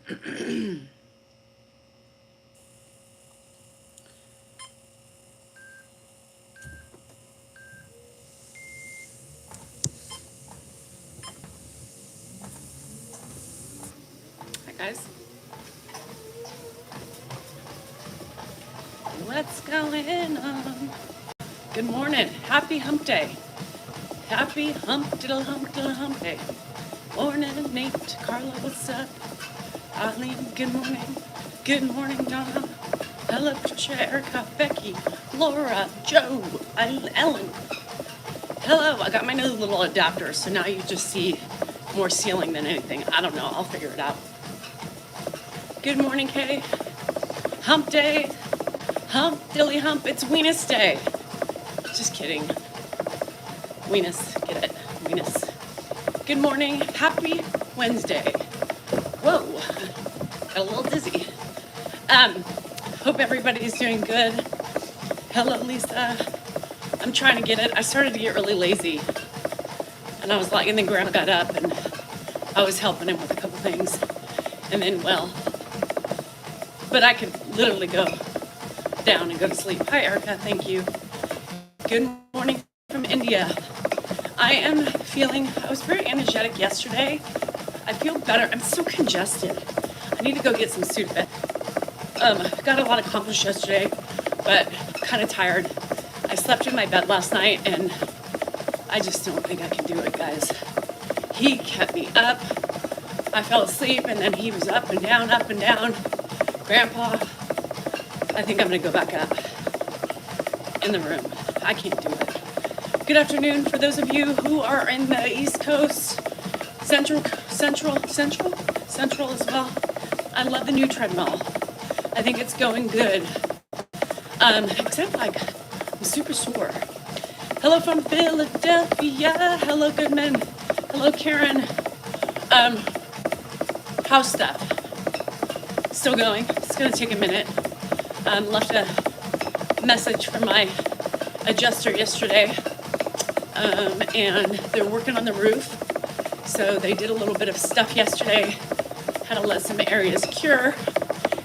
Hi guys. What's going on? Good morning. Happy hump day. Happy hump diddle hump day. Morning, Nate. Carla, what's up? Eileen, good morning. Good morning, Donna. Hello, Patricia, Erica, Becky, Laura, Joe, Ellen. Hello, I got my new little adapter, so now you just see more ceiling than anything. I don't know, I'll figure it out. Good morning, Kay. Hump day. Hump, dilly hump, it's Weenus day. Just kidding. Weenus, get it? Weenus. Good morning, happy Wednesday. Whoa, got a little dizzy. Hope everybody's doing good. Hello, Lisa. I'm trying to get it. I started to get really lazy. And I was like, and then Grandma got up and I was helping him with a couple things. And then, well, but I could literally go down and go to sleep. Hi, Erica. Thank you. Good morning from India. I am feeling, I was very energetic yesterday. I feel better. I'm so congested. I need to go get some Sudafed. Got a lot accomplished yesterday, but kind of tired. I slept in my bed last night and I just don't think I can do it, guys. He kept me up. I fell asleep and then he was up and down, up and down. Grandpa, I think I'm gonna go back up in the room. I can't do it. Good afternoon for those of you who are in the East Coast, Central as well. I love the new treadmill. I think it's going good. Except like I'm super sore. Hello from Philadelphia. Hello, Goodman. Hello, Karen. House stuff. Still going. It's gonna take a minute. Left a message from my adjuster yesterday, and they're working on the roof. So they did a little bit of stuff yesterday, had to let some areas cure,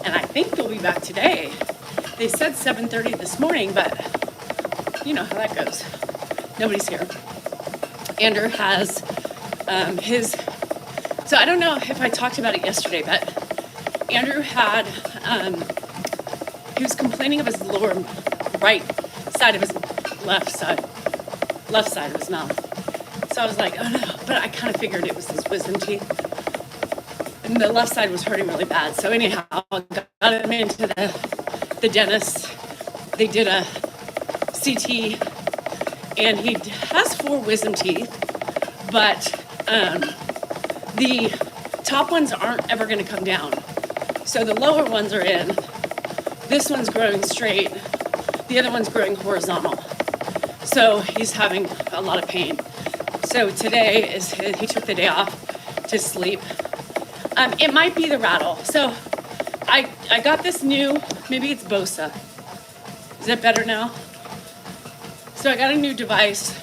and I think they'll be back today. They said 7:30 this morning, but you know how that goes. Nobody's here. Andrew has his, so I don't know if I talked about it yesterday, but Andrew had, he was complaining of his lower right side of his left side of his mouth. So I was like, oh no, but I kind of figured it was his wisdom teeth. And the left side was hurting really bad. So anyhow, I got him into the dentist. They did a CT and he has 4 wisdom teeth, but the top ones aren't ever gonna come down. So the lower ones are in. This one's growing straight. The other one's growing horizontal. So he's having a lot of pain. So today he took the day off to sleep. It might be the rattle. So I got this new, maybe it's Bosa. Is that better now? So I got a new device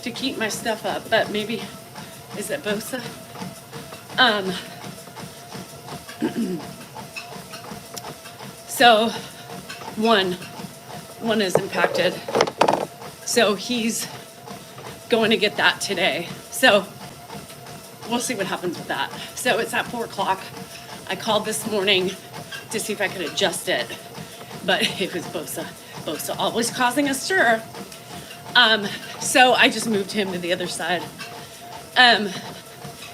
to keep my stuff up, but maybe, is it Bosa? So one is impacted. So he's going to get that today. So we'll see what happens with that. So it's at 4 o'clock. I called this morning to see if I could adjust it, but it was Bosa always causing a stir. So I just moved him to the other side.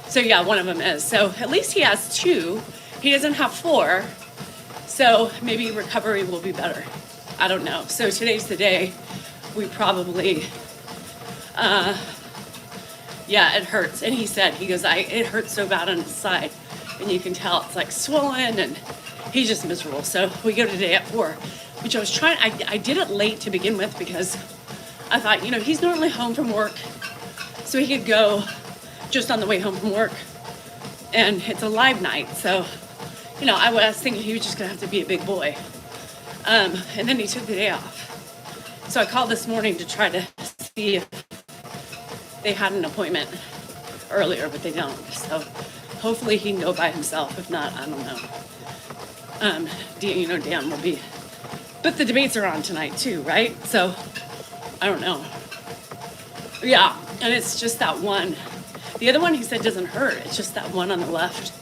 So yeah, one of them is. So at least he has 2. He doesn't have 4. So maybe recovery will be better. I don't know. So today's the day we probably, yeah, it hurts. And he said, he goes, it hurts so bad on his side. And you can tell it's like swollen and he's just miserable. So we go today at 4, which I was trying, I did it late to begin with because I thought, you know, he's normally home from work. So he could go just on the way home from work. And it's a live night. So, you know, I was thinking he was just gonna have to be a big boy. And then he took the day off. So I called this morning to try to see if they had an appointment earlier, but they don't. So hopefully he can go by himself. If not, I don't know. Dan will be. But the debates are on tonight too, right? So I don't know. Yeah, and it's just that one. The other one he said doesn't hurt. It's just that one on the left.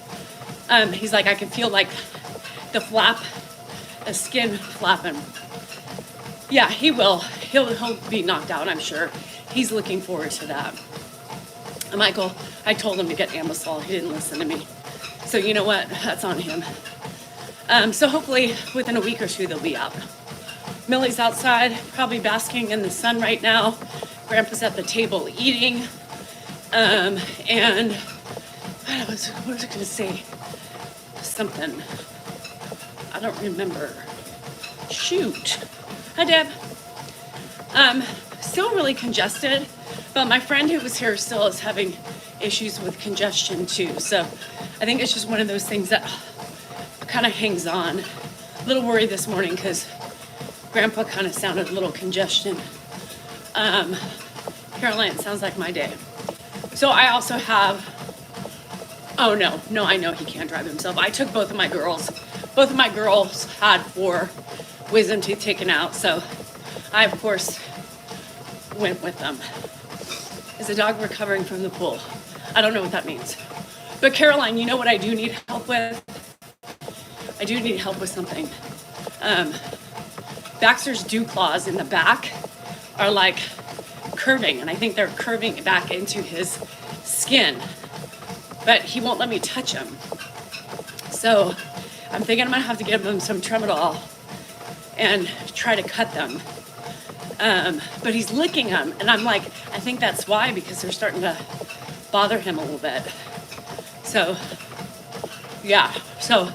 He's like, I can feel like the skin flapping. Yeah, he will. He'll be knocked out, I'm sure. He's looking forward to that. And Michael, I told him to get Ambisol. He didn't listen to me. So you know what? That's on him. So hopefully within a week or two they'll be out. Millie's outside, probably basking in the sun right now. Grandpa's at the table eating. And what was I going to say? Something. I don't remember. Shoot. Hi, Deb. Still really congested, but my friend who was here still is having issues with congestion too. So I think it's just one of those things that kind of hangs on. A little worried this morning because Grandpa kind of sounded a little congestion. Caroline, it sounds like my day. So I also have, oh no, I know he can't drive himself. I took both of my girls. Both of my girls had 4 wisdom teeth taken out, so I, of course, went with them. Is the dog recovering from the pool? I don't know what that means. But Caroline, you know what I do need help with? I do need help with something. Baxter's dew claws in the back are like curving, and I think they're curving back into his skin, but he won't let me touch him. So I'm thinking I'm gonna have to give him some Tramadol and try to cut them. But he's licking them, and I'm like, I think that's why, because they're starting to bother him a little bit. So, yeah. So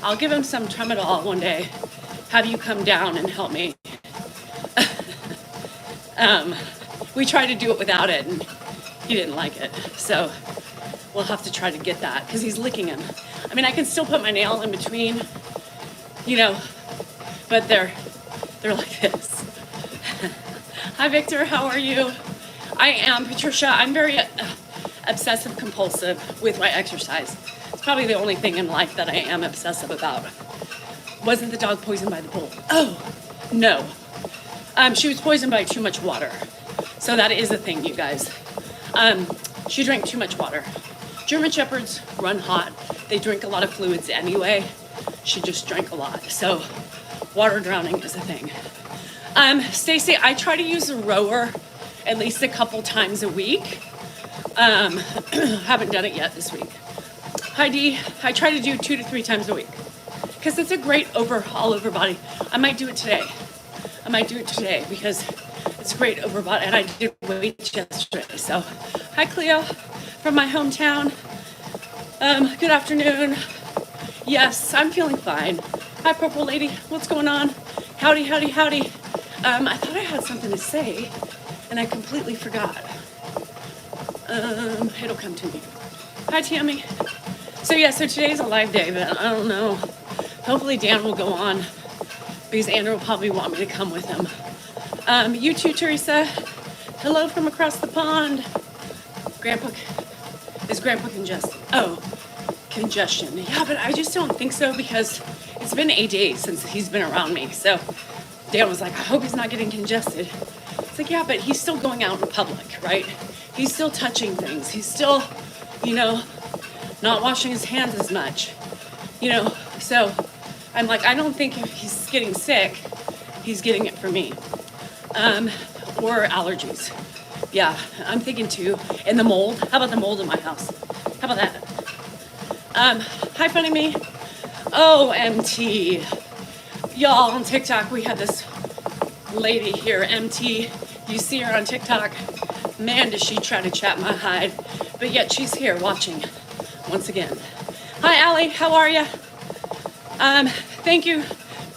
I'll give him some Tramadol one day, have you come down and help me. We tried to do it without it, and he didn't like it. So we'll have to try to get that, because he's licking him. I mean, I can still put my nail in between, but they're like this. Hi, Victor. How are you? I am, Patricia. I'm very obsessive compulsive with my exercise. It's probably the only thing in life that I am obsessive about. Wasn't the dog poisoned by the pool? Oh, no. She was poisoned by too much water. So that is a thing, you guys. She drank too much water. German Shepherds run hot. They drink a lot of fluids anyway. She just drank a lot. So water drowning is a thing. Stacy, I try to use a rower at least a couple times a week. Haven't done it yet this week. Hi, Dee. I try to do 2 to 3 times a week because it's a great all over body. I might do it today. Because it's great over body, and I did weights yesterday. So, hi, Cleo, from my hometown. Good afternoon. Yes, I'm feeling fine. Hi, Purple Lady. What's going on? Howdy, howdy, howdy. I thought I had something to say, and I completely forgot. It'll come to me. Hi, Tammy. So today's a live day, but I don't know. Hopefully Dan will go on, because Andrew will probably want me to come with him. You too, Teresa. Hello from across the pond. Is Grandpa congested? Oh, congestion. Yeah, but I just don't think so, because it's been 8 days since he's been around me. So Dan was like, I hope he's not getting congested. It's like, yeah, but he's still going out in public, right? He's still touching things. He's still, not washing his hands as much, So I'm like, I don't think if he's getting sick, he's getting it from me. Or allergies. Yeah, I'm thinking too. And the mold. How about the mold in my house? How about that? Hi, Funny Me. OMT. Y'all, on TikTok, we had this lady here, MT. You see her on TikTok. Man, does she try to chat my hide. But yet she's here watching once again. Hi, Allie. How are you? Thank you,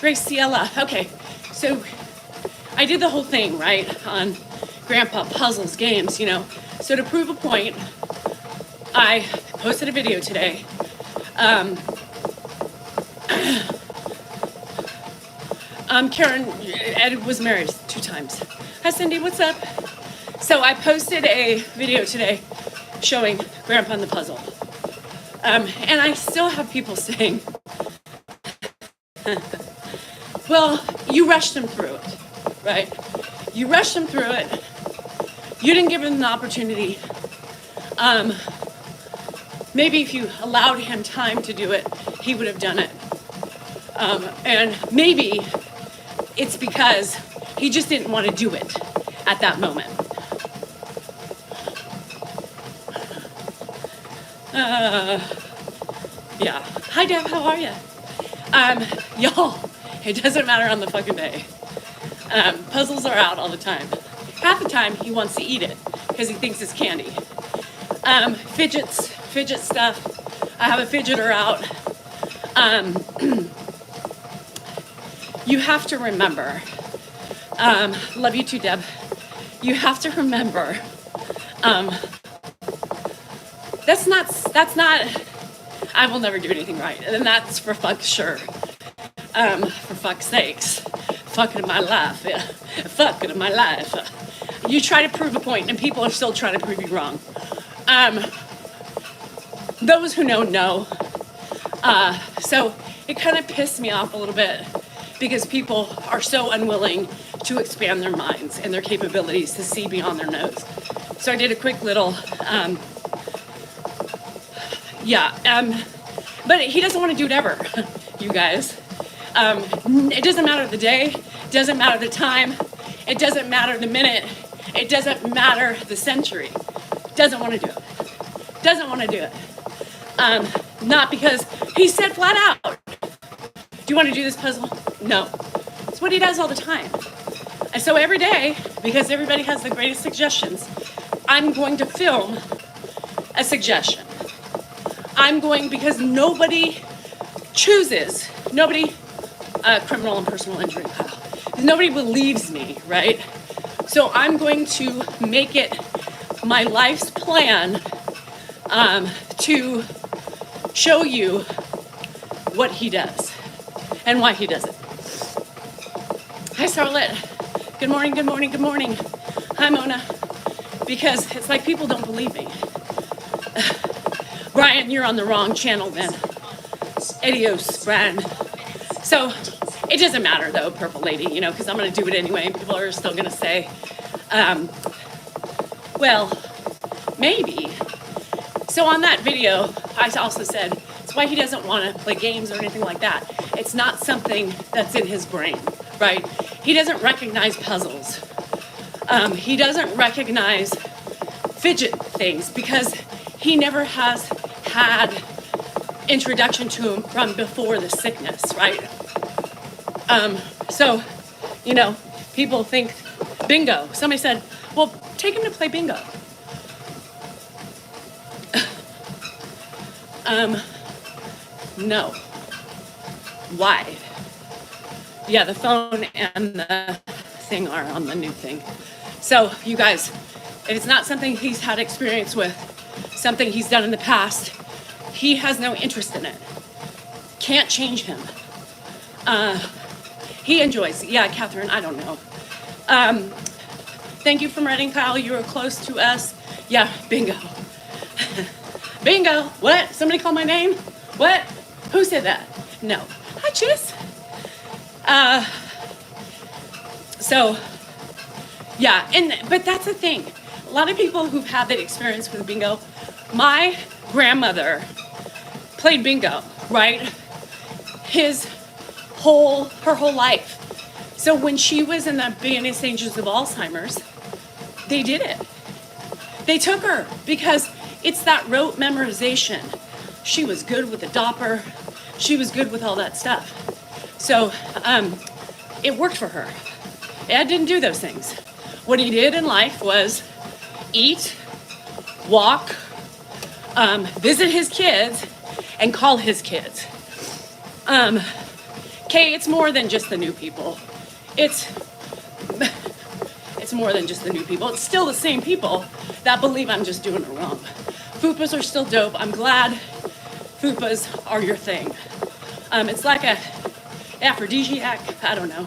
Graciela. Okay, so I did the whole thing, right, on Grandpa puzzles, games, So to prove a point, I posted a video today. Karen, Ed was married 2 times. Hi, Cindy, what's up? So I posted a video today showing Grandpa and the puzzle. And I still have people saying, well, you rushed him through it, right? You rushed him through it. You didn't give him the opportunity. Maybe if you allowed him time to do it, he would have done it. And maybe it's because he just didn't want to do it at that moment. Yeah. Hi, Deb. How are you? Y'all, it doesn't matter on the fucking day. Puzzles are out all the time. Half the time, he wants to eat it because he thinks it's candy. Fidget stuff. I have a fidgeter out. You have to remember. Love you too, Deb. You have to remember. That's not. I will never do anything right, and that's for fuck's sure. For fuck's sakes, fucking my life. Yeah. Fucking my life. You try to prove a point, and people are still trying to prove you wrong. Those who know. So it kind of pissed me off a little bit because people are so unwilling to expand their minds and their capabilities to see beyond their nose. So I did a quick little, but he doesn't want to do it ever, you guys. It doesn't matter the day, it doesn't matter the time, it doesn't matter the minute, it doesn't matter the century. Doesn't want to do it. Doesn't want to do it. Not because he said flat out, do you want to do this puzzle? No. It's what he does all the time. And so every day, because everybody has the greatest suggestions, I'm going to film a suggestion. Because nobody chooses, criminal and personal injury, nobody believes me, right? So I'm going to make it my life's plan to show you what he does and why he does it. Hi, Starlet. Good morning, good morning, good morning. Hi, Mona. Because it's like people don't believe me. Brian, you're on the wrong channel then. Adios, Brian. So it doesn't matter though, Purple Lady, because I'm going to do it anyway. And people are still going to say, well, maybe. So on that video, I also said, it's why he doesn't want to play games or anything like that. It's not something that's in his brain, right? He doesn't recognize puzzles. He doesn't recognize fidget things because he never has had introduction to him from before the sickness, right? So, people think bingo. Somebody said, well, take him to play bingo. No. Why? Yeah, the phone and the thing are on the new thing. So, you guys, if it's not something he's had experience with, something he's done in the past, he has no interest in it. Can't change him. He enjoys. Yeah, Catherine, I don't know. Thank you from Reading, Kyle. You were close to us. Yeah, bingo. Bingo. What? Somebody call my name? What? Who said that? No. Hi, Chiss. So, yeah, but that's the thing. A lot of people who've had that experience with bingo, my grandmother played bingo, right? Her whole life. So when she was in the beginning stages of Alzheimer's, they did it. They took her because it's that rote memorization. She was good with the Doppler. She was good with all that stuff. So it worked for her. Ed didn't do those things. What he did in life was eat, walk, visit his kids, and call his kids. Okay, it's more than just the new people. It's more than just the new people. It's still the same people that believe I'm just doing it wrong. Fupas are still dope. I'm glad fupas are your thing. It's like a aphrodisiac. I don't know.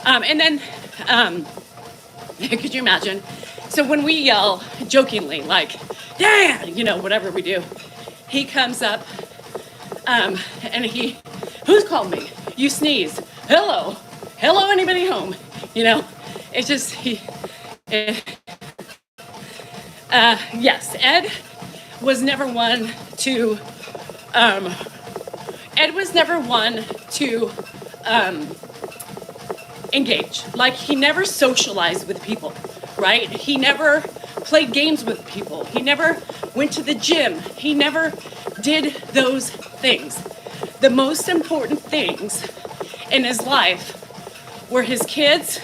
And then, could you imagine? So when we yell jokingly, like, yeah, whatever we do, he comes up, and who's called me? You sneeze. Hello, anybody home? You know, it's just, yes, Ed was never one to engage. Like, he never socialized with people, right? He never played games with people. He never went to the gym. He never did those things. The most important things in his life were his kids.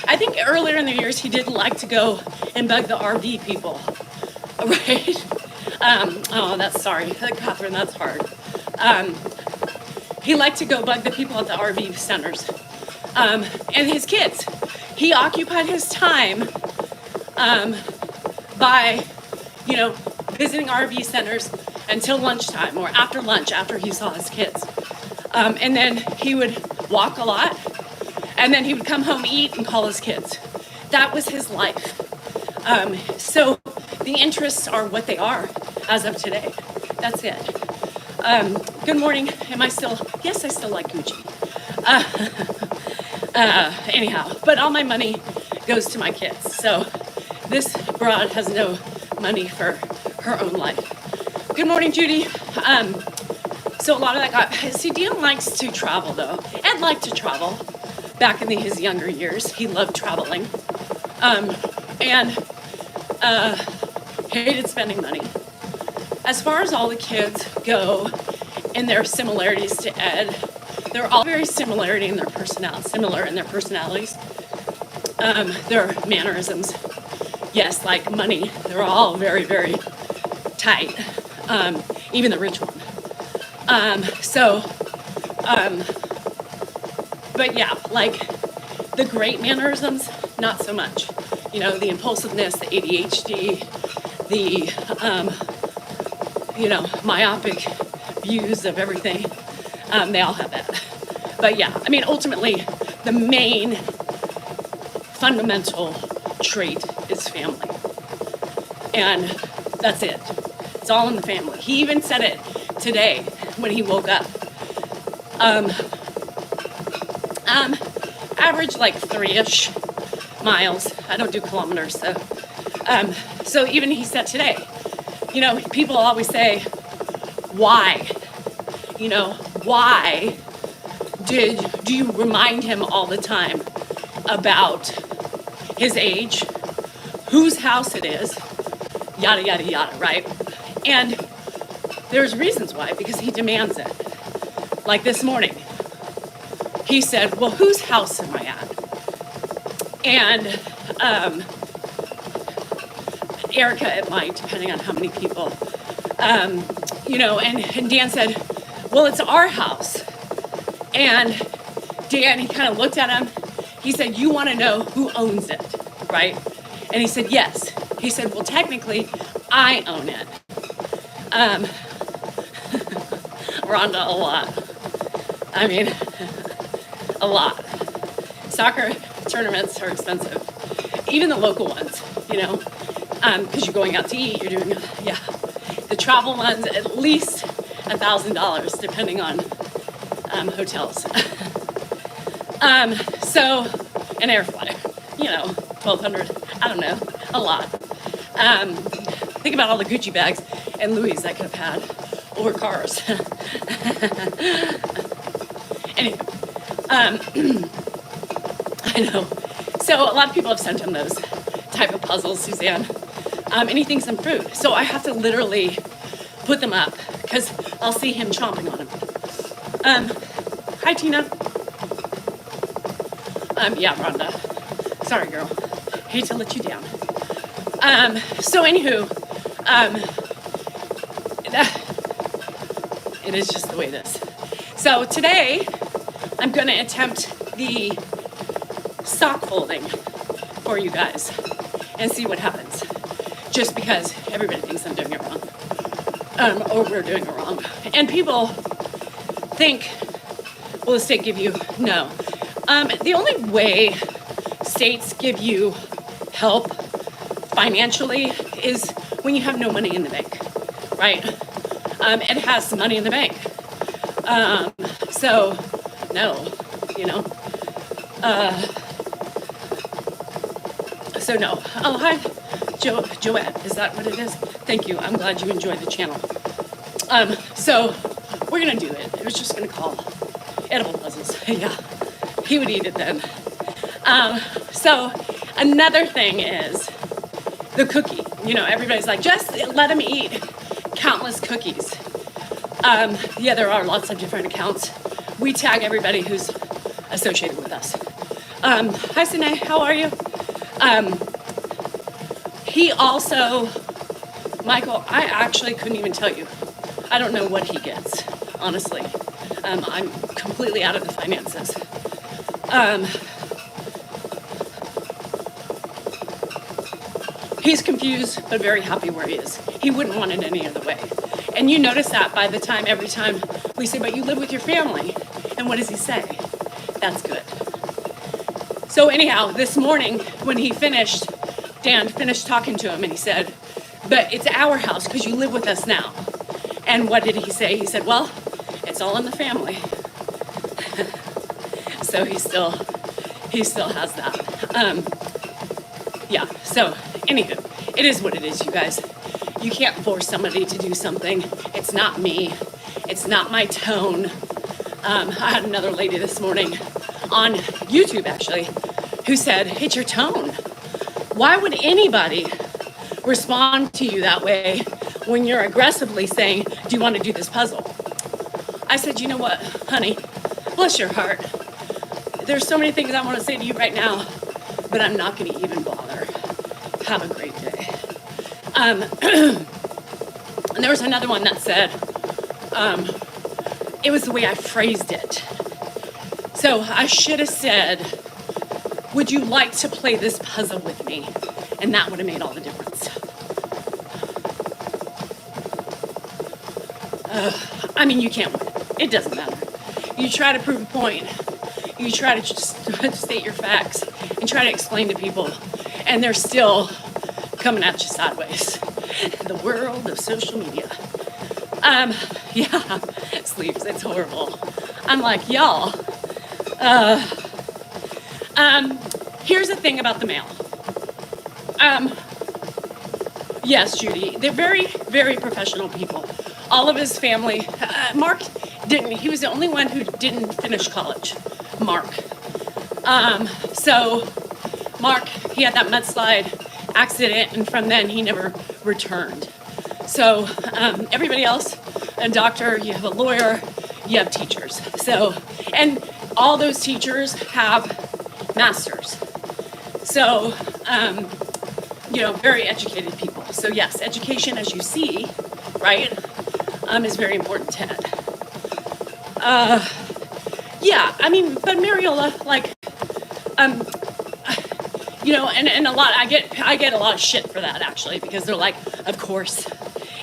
I think earlier in the years he did like to go and bug the RV people, right? Oh, that's sorry, Catherine, that's hard. He liked to go bug the people at the RV centers. And his kids. He occupied his time by, you know, visiting RV centers until lunchtime or after lunch, after he saw his kids. And then he would walk a lot, and then he would come home, eat, and call his kids. That was his life. So the interests are what they are as of today. That's it. Good morning. Yes, I still like Gucci. Anyhow, but all my money goes to my kids. So this broad has no money for her own life. Good morning, Judy. So a lot of that Dan likes to travel though. Ed liked to travel back in his younger years. He loved traveling. And hated spending money. As far as all the kids go and their similarities to Ed, they're all very similar in their personalities. Their mannerisms, yes, like money, they're all very, very tight, even the rich one. But yeah, like the great mannerisms, not so much. You know, the impulsiveness, the ADHD, the, myopic views of everything, they all have that. But yeah, I mean, ultimately, the main fundamental trait is family. And that's it. It's all in the family. He even said it today when he woke up. Average like 3-ish miles. I don't do kilometers, so. So even he said today, you know, people always say, why? You know, why do you remind him all the time about his age, whose house it is, yada, yada, yada, right? And there's reasons why, because he demands it. Like this morning, he said, well, whose house am I at? And Erica, it might, depending on how many people, and Dan said, well, it's our house. And Dan, he kind of looked at him. He said, you want to know who owns it, right? And he said, yes. He said, well, technically, I own it. Rhonda, a lot. I mean, a lot. Soccer tournaments are expensive. Even the local ones, you know, because you're going out to eat, you're doing, the travel ones, at least $1,000, depending on hotels. So, an air flyer, you know, 1,200, I don't know, a lot. Think about all the Gucci bags and Louis I could have had, or cars. Anyway, I know. So a lot of people have sent him those type of puzzles, Suzanne. Anything, some fruit. So I have to literally put them up because I'll see him chomping on them. Hi, Tina. Yeah, Rhonda. Sorry, girl. Hate to let you down. So anywho, it is just the way it is. So today, I'm going to attempt the sock folding for you guys and see what happens. Just because everybody thinks I'm doing it wrong. Or we're doing it wrong. And people think, will the state give you? No. The only way states give you help financially is when you have no money in the bank, right? it has some money in the bank. So, no, you know. So no. Oh, hi, Joanne. Is that what it is? Thank you. I'm glad you enjoyed the channel. So we're gonna do it. It was just gonna call edible puzzles. Yeah, he would eat it then. So another thing is the cookie. You know, everybody's like, just let him eat countless cookies. Yeah, there are lots of different accounts. We tag everybody who's associated with us. Hi, Sine, how are you? He also, Michael, I actually couldn't even tell you. I don't know what he gets, honestly. I'm completely out of the finances. He's confused, but very happy where he is. He wouldn't want it any other way. And you notice that by the time, every time we say, but you live with your family. And what does he say? That's good. So anyhow, this morning when he finished, Dan finished talking to him and he said, but it's our house because you live with us now. And what did he say? He said, well, it's all in the family. So he still has that. Yeah, so anywho, it is what it is, you guys. You can't force somebody to do something. It's not me. It's not my tone. I had another lady this morning on YouTube, actually, who said, it's your tone. Why would anybody respond to you that way when you're aggressively saying, do you want to do this puzzle? I said, you know what, honey, bless your heart. There's so many things I want to say to you right now, but I'm not going to even bother. Have a great day. And there was another one that said, it was the way I phrased it. So I should have said, would you like to play this puzzle with me? And that would have made all the difference. I mean, you can't win. It doesn't matter. You try to prove a point. You try to just state your facts and try to explain to people, and they're still coming at you sideways. The world of social media. Yeah, sleeps, it's horrible. I'm like, y'all, here's the thing about the mail. Yes, Judy, they're very, very professional people. All of his family, Mark didn't, he was the only one who didn't finish college, Mark. So Mark, he had that mudslide accident, and from then he never returned. So everybody else, a doctor, you have a lawyer, you have teachers. So, and all those teachers have masters. So, you know, very educated people. So yes, education, as you see, right, is very important to Ed. Yeah, I mean, but Mariola, like, you know, and a lot, I get a lot of shit for that, actually, because they're like, of course,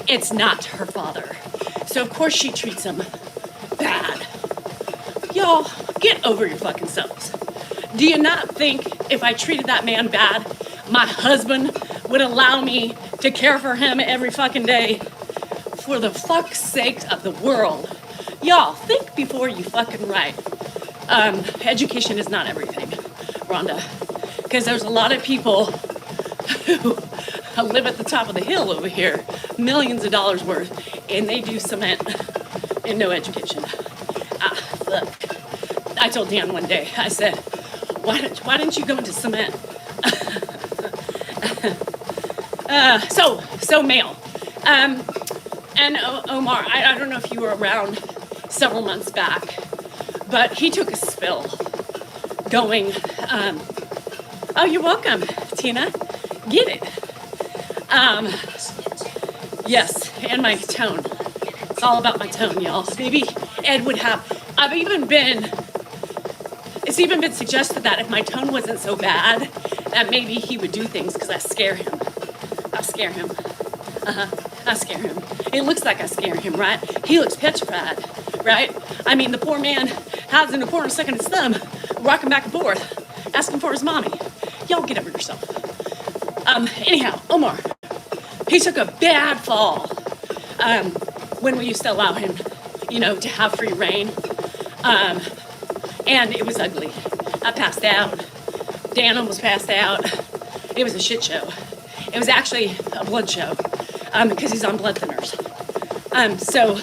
it's not her father. So of course she treats him bad. Y'all, get over your fucking selves. Do you not think if I treated that man bad, my husband would allow me to care for him every fucking day? For the fuck's sake of the world. Y'all, think before you fucking write. Education is not everything, Rhonda. Because there's a lot of people who live at the top of the hill over here, millions of dollars worth, and they do cement and no education. Look, I told Dan one day, I said, why didn't you go into cement? So mail. And Omar, I don't know if you were around several months back, but he took a spill going, oh, you're welcome, Tina. Get it. Yes, and my tone. It's all about my tone, y'all. Maybe Ed would have, it's even been suggested that if my tone wasn't so bad, that maybe he would do things because I scare him. I scare him. I scare him. It looks like I scare him, right? He looks petrified, right? I mean, the poor man hides in the corner sucking his thumb, rocking back and forth, asking for his mommy. Y'all get over yourself. Anyhow, Omar, he took a bad fall. when we used to allow him, to have free reign. And it was ugly. I passed out. Dan almost passed out. It was a shit show. It was actually a blood show because he's on blood thinners. So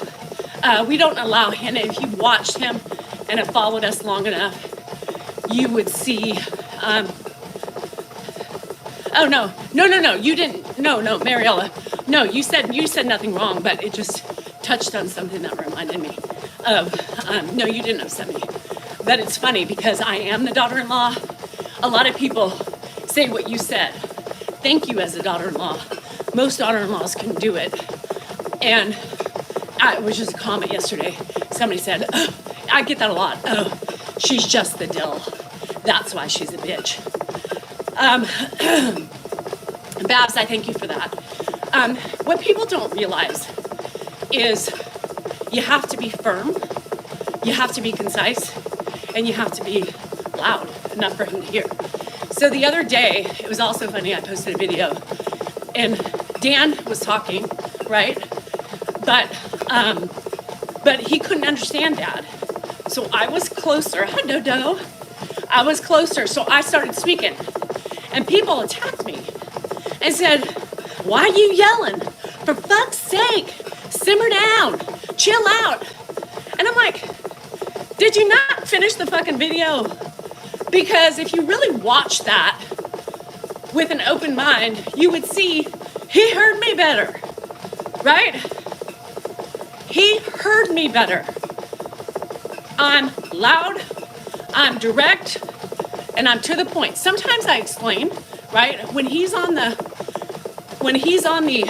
we don't allow him. If you watched him and have followed us long enough, you would see. Oh no, you didn't. No, Mariella. No, you said nothing wrong, but it just touched on something that reminded me of. No, you didn't upset me. But it's funny because I am the daughter-in-law. A lot of people say what you said. Thank you as a daughter-in-law. Most daughter-in-laws can do it. And it was just a comment yesterday. Somebody said, oh, I get that a lot. Oh, she's just the dill. That's why she's a bitch. Babs, I thank you for that. What people don't realize is you have to be firm, you have to be concise, and you have to be loud enough for him to hear. So the other day, it was also funny, I posted a video, and Dan was talking, right? But he couldn't understand Dad. So I was closer, I was closer, so I started speaking. And people attacked me and said, why are you yelling? For fuck's sake, simmer down, chill out. And I'm like, did you not finish the fucking video? Because if you really watch that with an open mind, you would see he heard me better, right? He heard me better. I'm loud, I'm direct, and I'm to the point. Sometimes I explain, right? When he's on the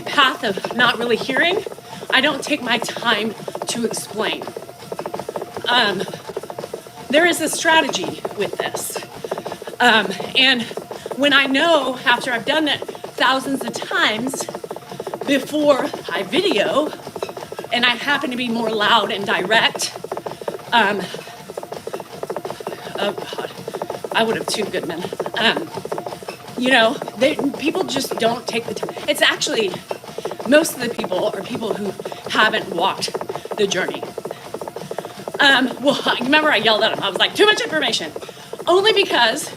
path of not really hearing, I don't take my time to explain. There is a strategy with this. And when I know, after I've done it thousands of times before I video, and I happen to be more loud and direct, oh God, I would have too, Goodman. People just don't take the time. It's actually, most of the people are people who haven't walked the journey. Remember I yelled at him. I was like, too much information. Only because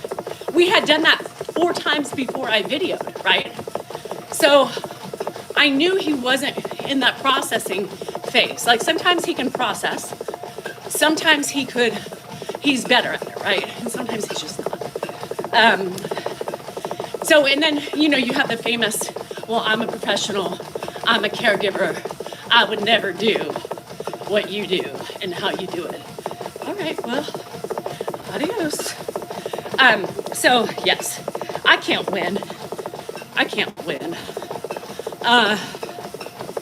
we had done that 4 times before I videoed, right? So I knew he wasn't in that processing phase. Like sometimes he can process. Sometimes he's better at it, right? And sometimes he's just not. And then, you have the famous, well, I'm a professional, I'm a caregiver, I would never do what you do and how you do it. All right, well, adios. So, yes, I can't win.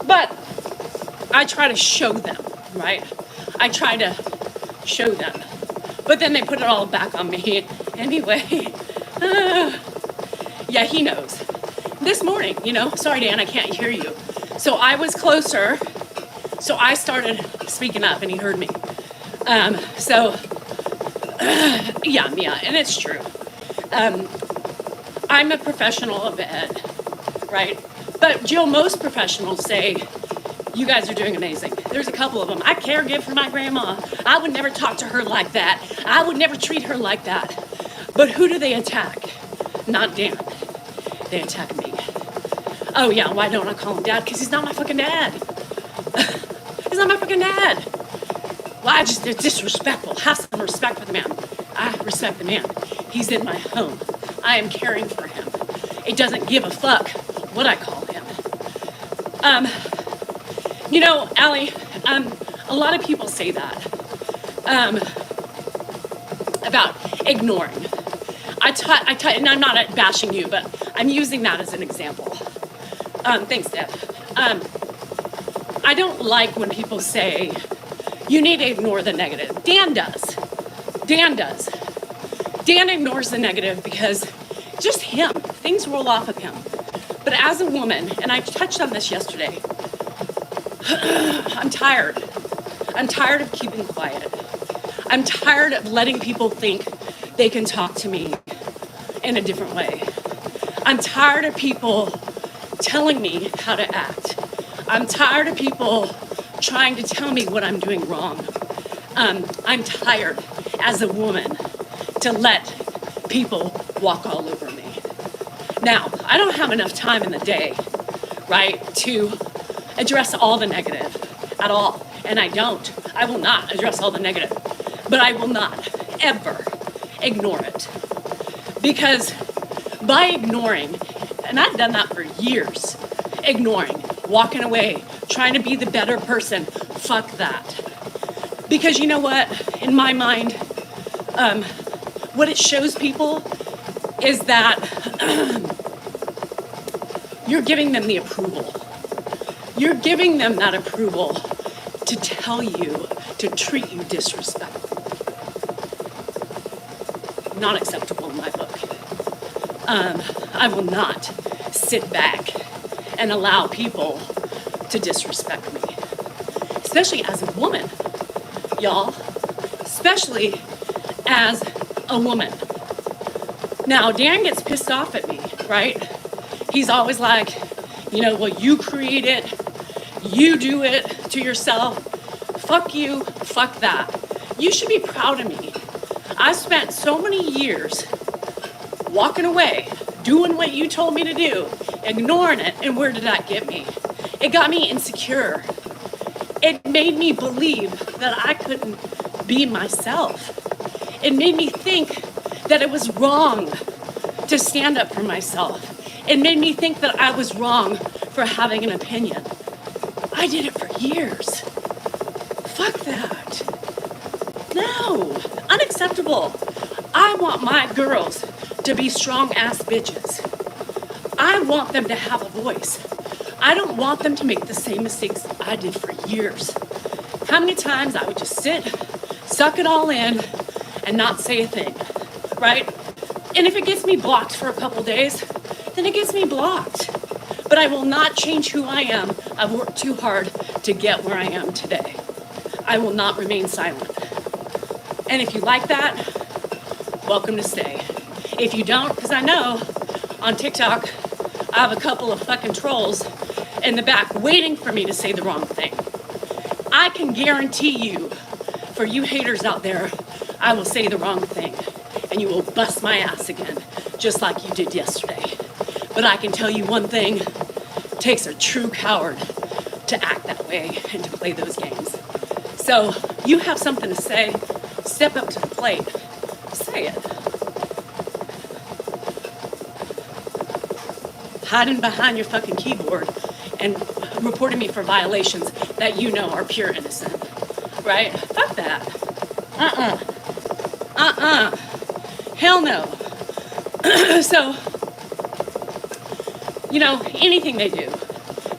But I try to show them, right? I try to show them. But then they put it all back on me anyway. Yeah, he knows. This morning, sorry, Dan, I can't hear you. So I was closer. So I started speaking up and he heard me. Yeah, Mia, and it's true. I'm a professional of ed, right? But Jill, most professionals say, you guys are doing amazing. There's a couple of them. I caregive for my grandma. I would never talk to her like that. I would never treat her like that. But who do they attack? Not Dan. They attack me. Oh yeah, why don't I call him Dad? Because he's not my fucking dad. He's not my fucking dad. Well, they're disrespectful. Have some respect for the man. I respect the man. He's in my home. I am caring for him. It doesn't give a fuck what I call him. Allie, a lot of people say that about ignoring. And I'm not bashing you, but I'm using that as an example. Thanks, Deb. I don't like when people say, you need to ignore the negative. Dan does. Dan ignores the negative because just him. Things roll off of him. But as a woman, and I touched on this yesterday, I'm tired. I'm tired of keeping quiet. I'm tired of letting people think they can talk to me in a different way. I'm tired of people telling me how to act. I'm tired of people trying to tell me what I'm doing wrong. I'm tired as a woman to let people walk all over me. Now, I don't have enough time in the day, right, to address all the negative at all. And I will not address all the negative, but I will not ever ignore it. Because by ignoring, and I've done that for years, ignoring, walking away, trying to be the better person, fuck that. Because you know what, in my mind, what it shows people is that you're giving them the approval. You're giving them that approval to tell you to treat you disrespectfully. Not acceptable in my book. I will not sit back and allow people to disrespect me, especially as a woman, y'all, especially as a woman. Now, Dan gets pissed off at me, right? He's always like, you know, well, you create it, you do it to yourself. Fuck you, fuck that. You should be proud of me. I spent so many years walking away, doing what you told me to do, ignoring it, and where did that get me? It got me insecure. It made me believe that I couldn't be myself. It made me think that it was wrong to stand up for myself. It made me think that I was wrong for having an opinion. I did it for years. Fuck that. No, unacceptable. I want my girls to be strong-ass bitches. I want them to have a voice. I don't want them to make the same mistakes I did for years. How many times I would just sit, suck it all in, and not say a thing, right? And if it gets me blocked for a couple days, then it gets me blocked. But I will not change who I am. I've worked too hard to get where I am today. I will not remain silent. And if you like that, welcome to stay. If you don't, because I know on TikTok, I have a couple of fucking trolls in the back waiting for me to say the wrong thing. I can guarantee you, for you haters out there, I will say the wrong thing and you will bust my ass again, just like you did yesterday. But I can tell you one thing, it takes a true coward to act that way and to play those games. So you have something to say, step up to the plate, say it. Hiding behind your fucking keyboard and reporting me for violations that you know are pure innocent, right? Fuck that. Hell no. So, you know, anything they do,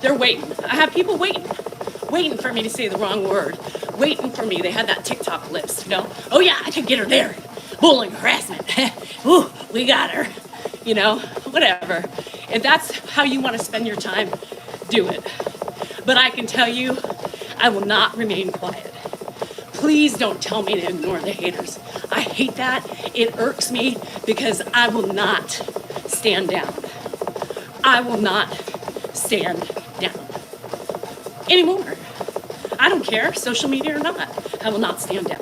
they're waiting. I have people waiting for me to say the wrong word, waiting for me. They had that TikTok list, you know? Oh yeah, I could get her there. Bullying, harassment. Ooh, we got her. You know, whatever. If that's how you want to spend your time, do it. But I can tell you, I will not remain quiet. Please don't tell me to ignore the haters. I hate that. It irks me because I will not stand down. I will not stand down anymore. I don't care, social media or not. I will not stand down.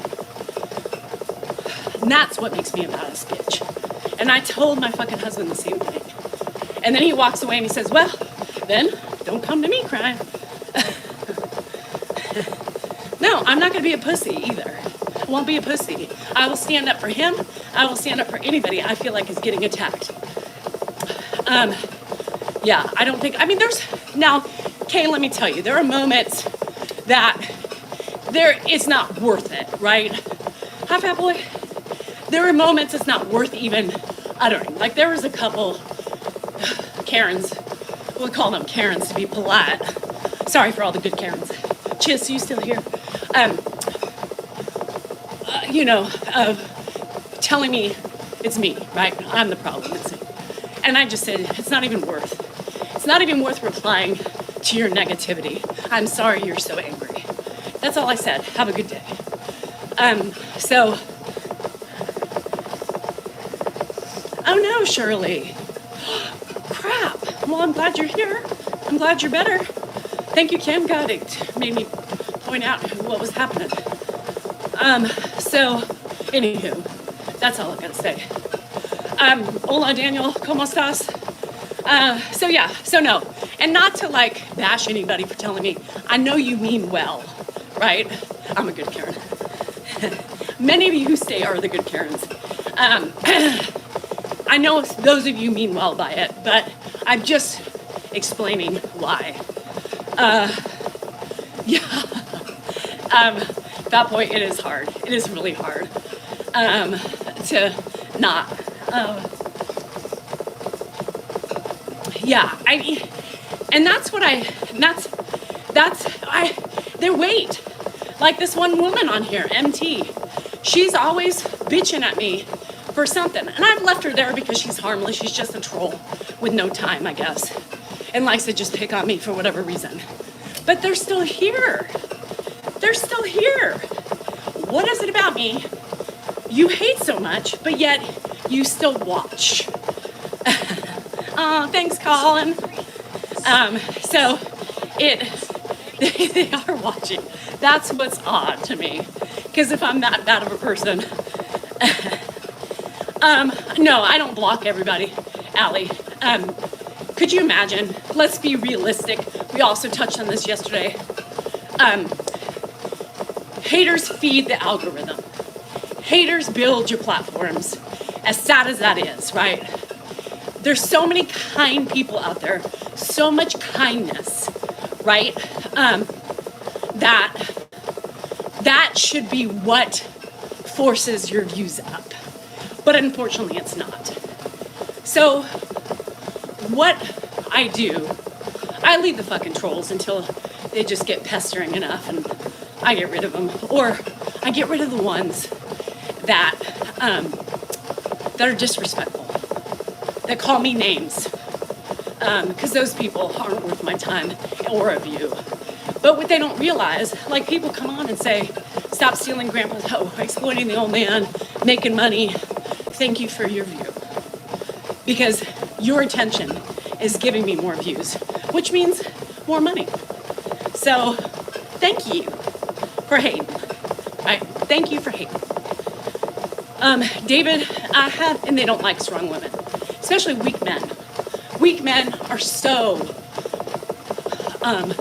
And that's what makes me a badass bitch. And I told my fucking husband the same thing. And then he walks away and he says, well, then don't come to me crying. No, I'm not going to be a pussy either. I won't be a pussy. I will stand up for him. I will stand up for anybody I feel like is getting attacked. Yeah, I don't think, I mean, now, Kay, let me tell you, there are moments that it's not worth it, right? Hi, fat boy. There are moments it's not worth even uttering. Like there was a couple Karens, we'll call them Karens to be polite. Sorry for all the good Karens. Chiss, you still here? You know, telling me it's me, right? I'm the problem, it's me. And I just said, it's not even worth replying to your negativity. I'm sorry you're so angry. That's all I said. Have a good day. So, oh no, Shirley. Crap. Well, I'm glad you're here. I'm glad you're better. Thank you, Kim. God, it made me point out what was happening. So, anywho, that's all I gotta say. Hola, Daniel, ¿cómo estás? So no, and not to like bash anybody for telling me, I know you mean well, right? I'm a good Karen. Many of you who stay are the good Karens. I know those of you mean well by it, but I'm just explaining why. At that point, it is hard. It is really hard to not. And they wait. Like this one woman on here, MT, she's always bitching at me for something. And I've left her there because she's harmless. She's just a troll with no time, I guess. And likes to just pick on me for whatever reason. But they're still here. They're still here. What is it about me you hate so much, but yet you still watch? Oh, thanks, Colin. They are watching. That's what's odd to me. Because if I'm that bad of a person, no, I don't block everybody, Allie. Could you imagine? Let's be realistic. We also touched on this yesterday. Haters feed the algorithm. Haters build your platforms. As sad as that is, right? There's so many kind people out there, so much kindness, right? That should be what forces your views up. But unfortunately, it's not. So what I do, I leave the fucking trolls until they just get pestering enough and I get rid of them. Or I get rid of the ones that are disrespectful, that call me names, because those people aren't worth my time or a view. But what they don't realize, like people come on and say, stop stealing grandpa's hoe, exploiting the old man, making money. Thank you for your view. Because your attention is giving me more views, which means more money. So thank you for hating, right? Thank you for hating. David, and they don't like strong women, especially weak men. Weak men are so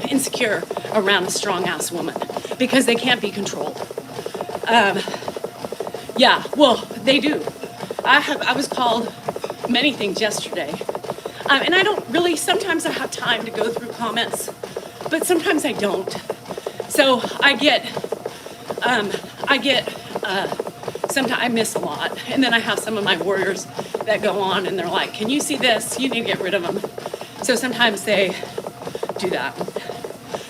insecure around a strong-ass woman because they can't be controlled. Well, they do. I was called many things yesterday, and I don't really, sometimes I have time to go through comments, but sometimes I don't. So sometimes I miss a lot, and then I have some of my warriors that go on and they're like, can you see this? You need to get rid of them. So sometimes they do that.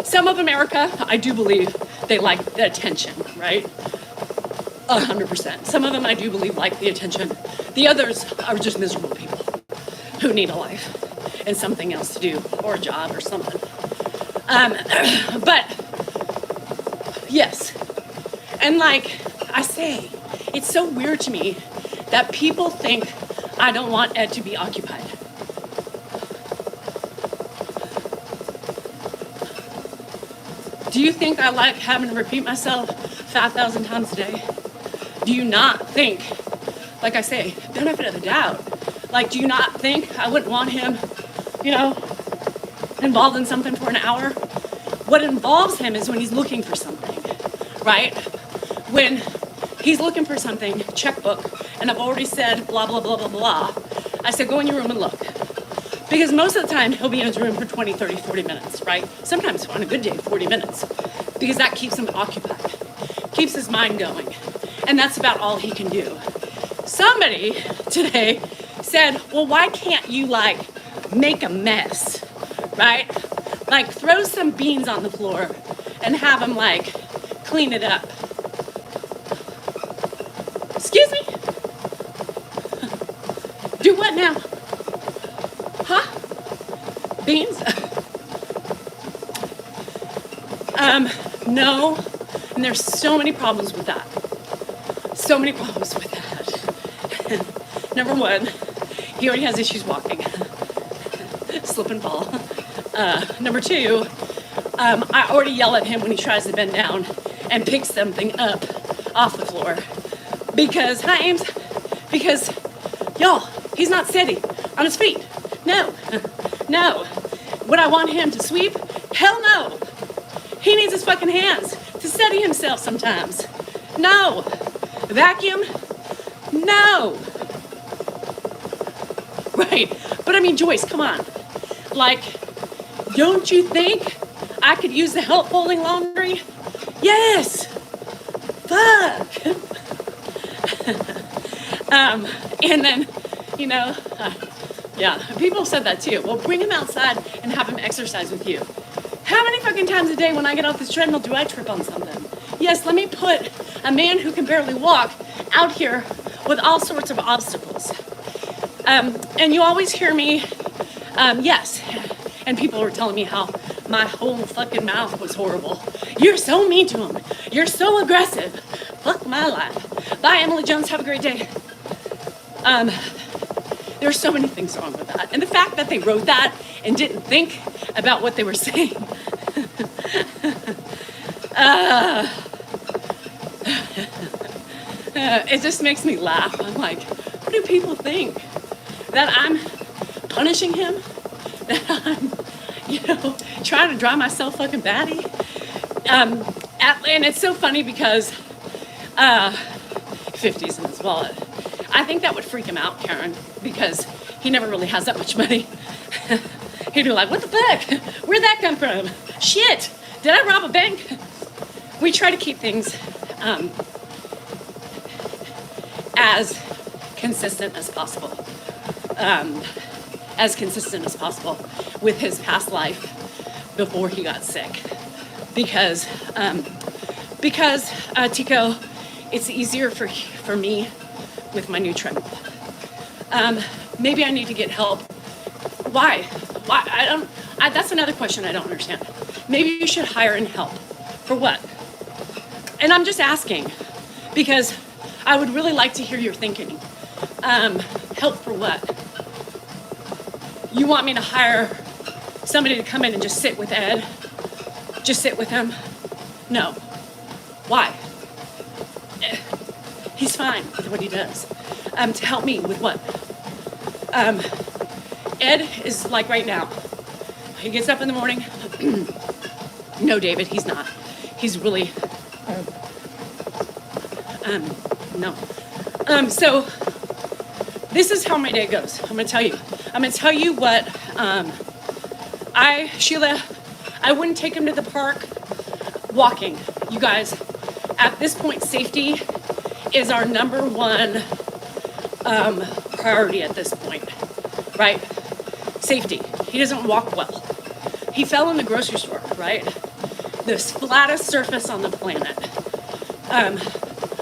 Some of America, I do believe they like the attention, right? 100%. Some of them I do believe like the attention. The others are just miserable people who need a life and something else to do, or a job or something. But yes, and like I say, it's so weird to me that people think I don't want Ed to be occupied. Do you think I like having to repeat myself 5,000 times a day? Do you not think, like I say, benefit of the doubt, like do you not think I wouldn't want him, involved in something for an hour? What involves him is when he's looking for something, right? When he's looking for something, checkbook, and I've already said blah, blah, blah, blah, blah. I said, go in your room and look. Because most of the time, he'll be in his room for 20, 30, 40 minutes, right? Sometimes on a good day, 40 minutes. Because that keeps him occupied, keeps his mind going. And that's about all he can do. Somebody today said, well, why can't you make a mess, right? Like throw some beans on the floor and have him clean it up. Excuse me? Do what now? Huh? Beans? No. And there's so many problems with that. So many problems with that. Number one, he already has issues walking. Slip and fall. Number two, I already yell at him when he tries to bend down and pick something up off the floor. Because, hi Ames, because, y'all, he's not steady on his feet. No, no. Would I want him to sweep? Hell no. He needs his fucking hands to steady himself sometimes. No. Vacuum? No. Right. But I mean, Joyce, come on. Like, don't you think I could use the help folding laundry? Yes. Fuck. And then, yeah, people said that too. Well, bring him outside and have him exercise with you. How many fucking times a day when I get off this treadmill do I trip on something? Yes, let me put a man who can barely walk out here with all sorts of obstacles. And you always hear me, yes, and people were telling me how my whole fucking mouth was horrible. You're so mean to him. You're so aggressive. Fuck my life. Bye, Emily Jones. Have a great day. There's so many things wrong with that. And the fact that they wrote that and didn't think about what they were saying. It just makes me laugh. I'm like, what do people think? That I'm punishing him? That I'm, trying to drive myself fucking batty? And it's so funny because 50's in his wallet. I think that would freak him out, Karen, because he never really has that much money. He'd be like, what the fuck? Where'd that come from? Shit, did I rob a bank? We try to keep things as consistent as possible. As consistent as possible with his past life before he got sick. Because Tico, it's easier for me with my new treadmill. Maybe I need to get help. Why? That's another question I don't understand. Maybe you should hire in help. For what? And I'm just asking because I would really like to hear your thinking. Help for what? You want me to hire somebody to come in and just sit with Ed? Just sit with him? No. Why? He's fine with what he does. To help me with what? Ed is like right now. He gets up in the morning. No, David, he's not. He's really, no. So this is how my day goes. I'm gonna tell you what, Sheila, I wouldn't take him to the park walking. You guys, at this point, safety is our number one priority at this point, right? Safety. He doesn't walk well. He fell in the grocery store, right? The flattest surface on the planet.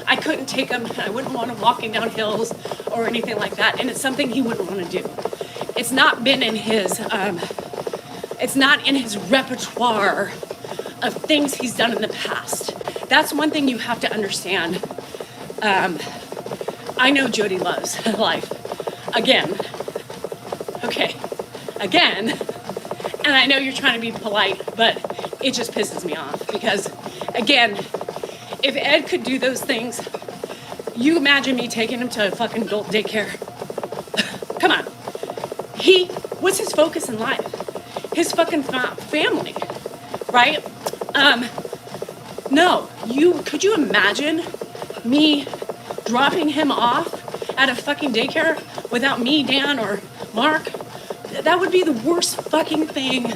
I couldn't take him. I wouldn't want him walking down hills or anything like that. And it's something he wouldn't want to do. It's not been in his, it's not in his repertoire of things he's done in the past. That's one thing you have to understand. I know Jody loves life. Again. Okay. Again. And I know you're trying to be polite, but it just pisses me off because, again, if Ed could do those things, you imagine me taking him to a fucking adult daycare. Come on. What's his focus in life? His fucking family, right? No, could you imagine me dropping him off at a fucking daycare without me, Dan, or Mark? That would be the worst fucking thing.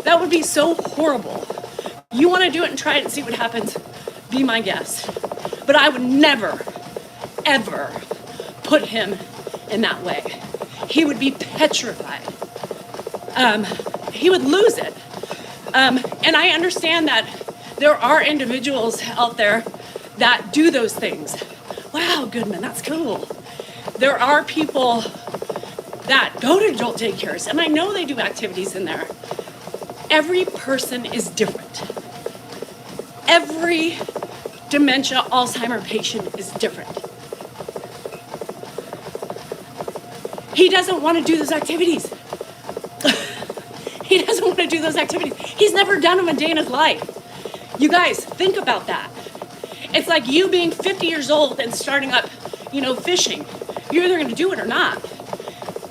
That would be so horrible. You want to do it and try it and see what happens? Be my guest. But I would never, ever put him in that way. He would be petrified. He would lose it. And I understand that there are individuals out there that do those things. Wow, Goodman, that's cool. There are people that go to adult daycares, and I know they do activities in there. Every person is different. Every dementia, Alzheimer patient is different. He doesn't want to do those activities. He doesn't want to do those activities. He's never done them a day in his life. You guys, think about that. It's like you being 50 years old and starting up, fishing. You're either going to do it or not.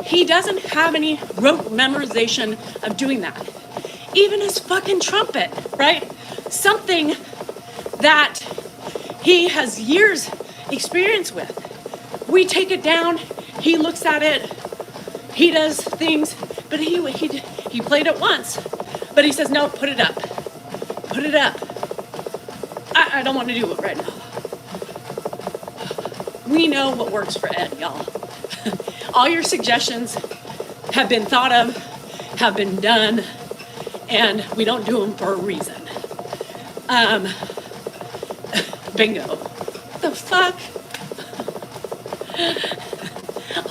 He doesn't have any rote memorization of doing that. Even his fucking trumpet, right? Something that he has years experience with. We take it down, he looks at it, he does things, but he played it once, but he says, no, put it up. Put it up. I don't want to do it right now. We know what works for Ed, y'all. All your suggestions have been thought of, have been done, and we don't do them for a reason. Bingo. The fuck?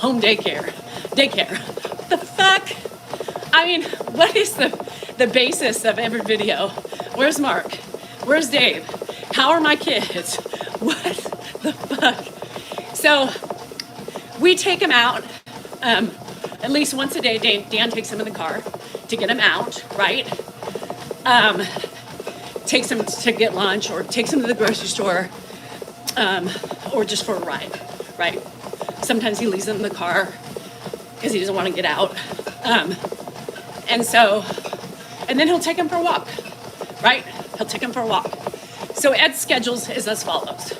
Home daycare. The fuck? I mean, what is the basis of every video? Where's Mark? Where's Dave? How are my kids? What the fuck? So we take him out at least once a day. Dan takes him in the car to get him out, right? Takes him to get lunch or takes him to the grocery store or just for a ride, right? Sometimes he leaves them in the car because he doesn't want to get out. And then he'll take him for a walk, right? He'll take him for a walk. So Ed's schedules is as follows.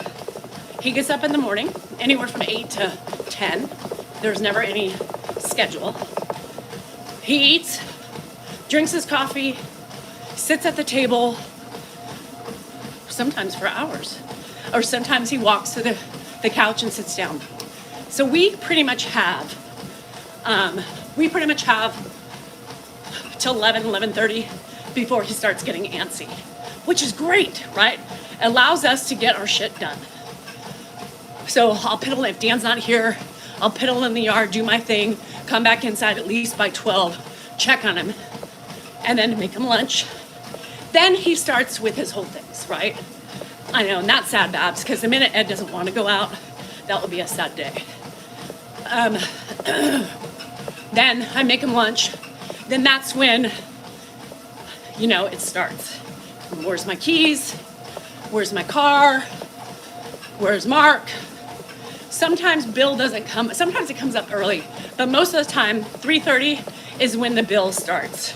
He gets up in the morning, anywhere from 8 to 10. There's never any schedule. He eats, drinks his coffee, sits at the table, sometimes for hours. Or sometimes he walks to the couch and sits down. So we pretty much have till 11:30 before he starts getting antsy, which is great, right? Allows us to get our shit done. So I'll piddle, if Dan's not here, I'll piddle in the yard, do my thing, come back inside at least by 12, check on him, and then make him lunch. Then he starts with his whole things, right? I know, not sad, Babs, because the minute Ed doesn't want to go out, that will be a sad day. Then I make him lunch. Then that's when, it starts. Where's my keys? Where's my car? Where's Mark? Sometimes Bill doesn't come. Sometimes it comes up early, but most of the time, 3:30 is when the bill starts,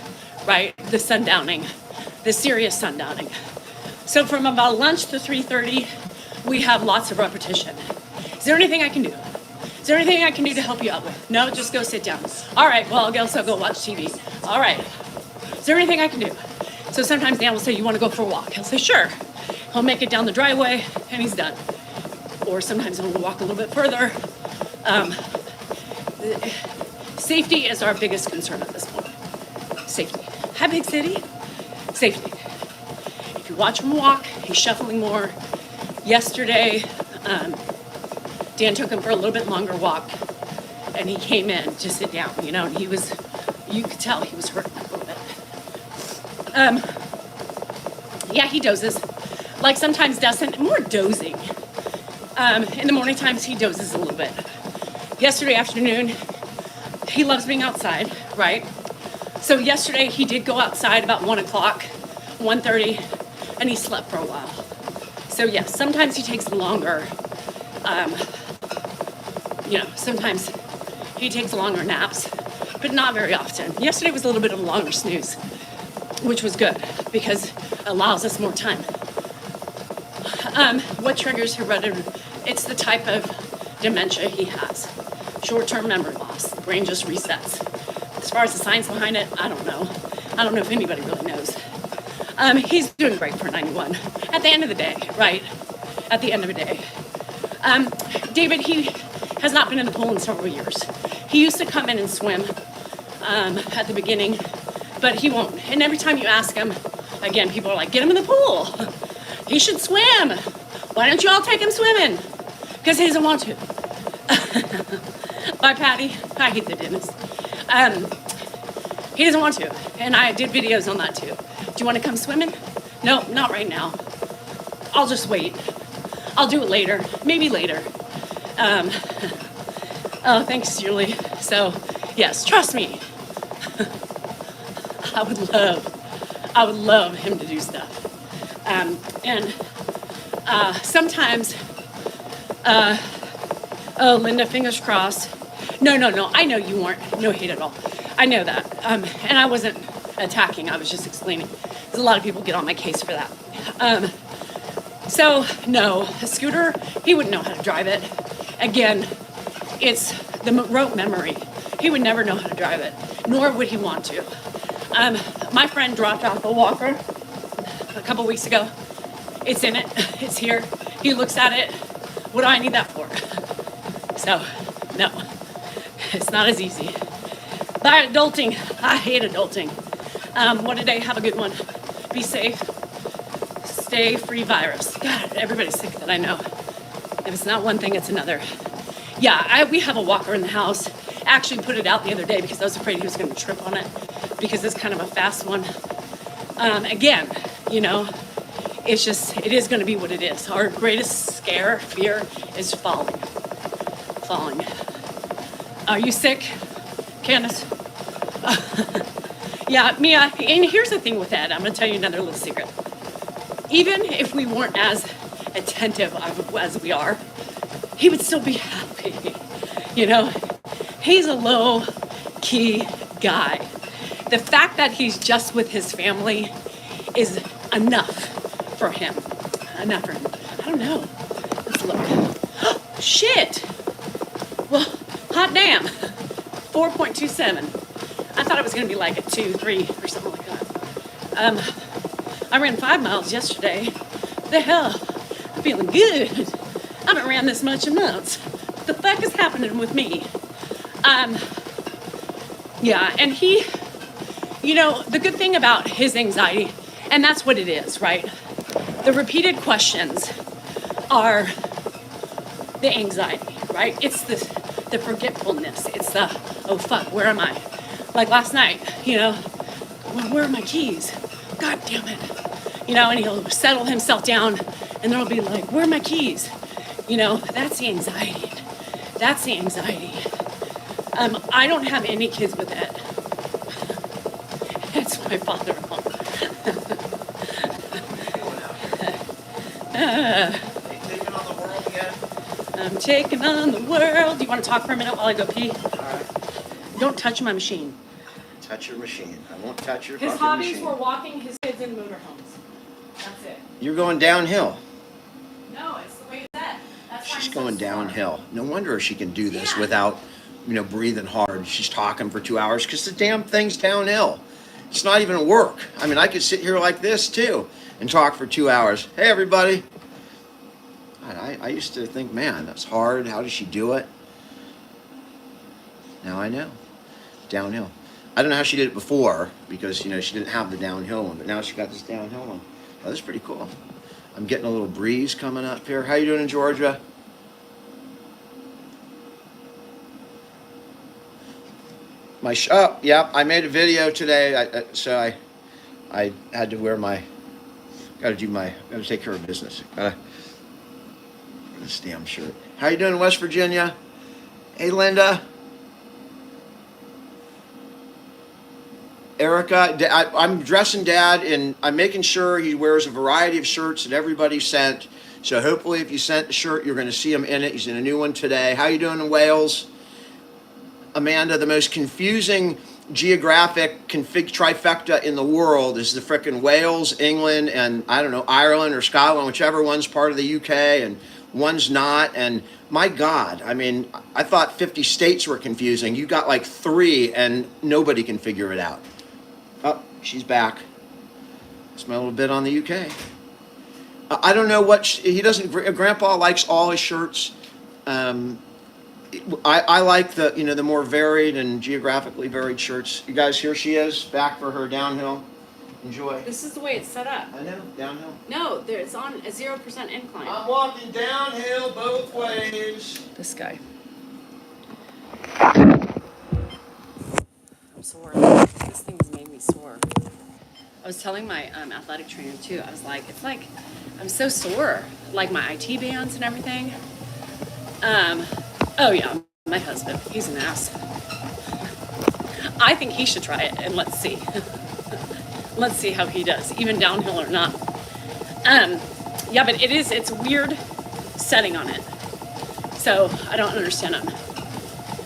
right? The sundowning, the serious sundowning. So from about lunch to 3:30, we have lots of repetition. Is there anything I can do? Is there anything I can do to help you out with? No, just go sit down. All right, well, I guess I'll go watch TV. All right. Is there anything I can do? So sometimes Dan will say, you want to go for a walk? He'll say, sure. He'll make it down the driveway, and he's done. Or sometimes he'll walk a little bit further. Safety is our biggest concern at this point. Safety. Hi, big city. Safety. If you watch him walk, he's shuffling more. Yesterday, Dan took him for a little bit longer walk, and he came in to sit down, and you could tell he was hurting a little bit. Yeah, he dozes. Like sometimes Dustin, more dozing. In the morning times, he dozes a little bit. Yesterday afternoon, he loves being outside, right? So yesterday, he did go outside about 1 o'clock, 1:30, and he slept for a while. So yes, sometimes he takes longer. Sometimes he takes longer naps, but not very often. Yesterday was a little bit of a longer snooze, which was good because it allows us more time. What triggers hereditary? It's the type of dementia he has. Short-term memory loss. The brain just resets. As far as the science behind it, I don't know. I don't know if anybody really knows. He's doing great for 91. At the end of the day, right? At the end of the day. David, he has not been in the pool in several years. He used to come in and swim at the beginning, but he won't. And every time you ask him, again, people are like, get him in the pool. He should swim. Why don't you all take him swimming? Because he doesn't want to. Bye, Patty. I hate the dentist. He doesn't want to. And I did videos on that too. Do you want to come swimming? No, not right now. I'll just wait. I'll do it later. Maybe later. Oh, thanks, Julie. So, yes, trust me. I would love him to do stuff. And sometimes, oh, Linda, fingers crossed. No, I know you weren't. No hate at all. I know that. And I wasn't attacking. I was just explaining. There's a lot of people get on my case for that. So, no, a scooter, he wouldn't know how to drive it. Again, it's the rote memory. He would never know how to drive it, nor would he want to. My friend dropped off a walker a couple weeks ago. It's in it. It's here. He looks at it. What do I need that for? So, no, it's not as easy. But adulting, I hate adulting. What a day. Have a good one. Be safe. Stay free virus. God, everybody's sick that I know. If it's not one thing, it's another. Yeah, we have a walker in the house. I actually put it out the other day because I was afraid he was going to trip on it because it's kind of a fast one. Again, you know, it is going to be what it is. Our greatest fear is falling. Are you sick, Candace? Yeah, Mia, and here's the thing with Ed. I'm going to tell you another little secret. Even if we weren't as attentive as we are, he would still be happy. You know, he's a low-key guy. The fact that he's just with his family is enough for him. Enough for him. I don't know. Let's look. Shit! Well, hot damn. 4.27. I thought it was going to be like a 2, 3 or something like that. I ran 5 miles yesterday. The hell? I'm feeling good. I haven't ran this much in months. What the fuck is happening with me? Yeah, and he, you know, the good thing about his anxiety, and that's what it is, right? The repeated questions are the anxiety, right? It's the forgetfulness. It's the, oh fuck, where am I? Like last night, you know, well, where are my keys? God damn it. You know, and he'll settle himself down and then he'll be like, where are my keys? You know, that's the anxiety. That's the anxiety. I don't have any kids with Ed. It's my father-in-law. Taking on the world again? I'm taking on the world. Do you want to talk for a minute while I go pee? All right. Don't touch my machine. Touch your machine. I won't touch your His fucking hobbies machine. were walking his kids in motorhomes. That's it. You're going downhill. No, it's the way it's at. That's why She's I'm so going sore. downhill. No wonder she can do this Yeah. without, you know, breathing hard. She's talking for 2 hours because the damn thing's downhill. It's not even work. I mean, I could sit here like this too and talk for 2 hours. Hey, everybody. I used to think, man, that's hard. How does she do it? Now I know. Downhill. I don't know how she did it before because, you know, she didn't have the downhill one, but now she got this downhill one. Oh, that's pretty cool. I'm getting a little breeze coming up here. How you doing in Georgia? Yeah, I made a video today, so I had to wear my, got to take care of business. This damn shirt. How you doing in West Virginia? Hey, Linda. Erica, I'm dressing Dad, and I'm making sure he wears a variety of shirts that everybody sent. So hopefully, if you sent the shirt, you're going to see him in it. He's in a new one today. How you doing in Wales? Amanda, the most confusing geographic trifecta in the world is the frickin' Wales, England, and I don't know, Ireland or Scotland, whichever one's part of the UK, and one's not. And my God, I mean, I thought 50 states were confusing. You got like 3, and nobody can figure it out. Oh, she's back. It's my little bit on the UK. I don't know what he doesn't. Grandpa likes all his shirts. I like the, you know, the more varied and geographically varied shirts. You guys, here she is back for her downhill. Enjoy. This is the way it's set up. I know, downhill. No, it's on a 0% incline. I'm walking downhill both ways. This guy. I'm sore. This thing's made me sore. I was telling my athletic trainer too. I was like, it's like I'm so sore, like my IT bands and everything. Oh yeah, my husband. He's an ass. I think he should try it, and let's see. Let's see how he does, even downhill or not. Yeah, but it's a weird setting on it. So I don't understand him.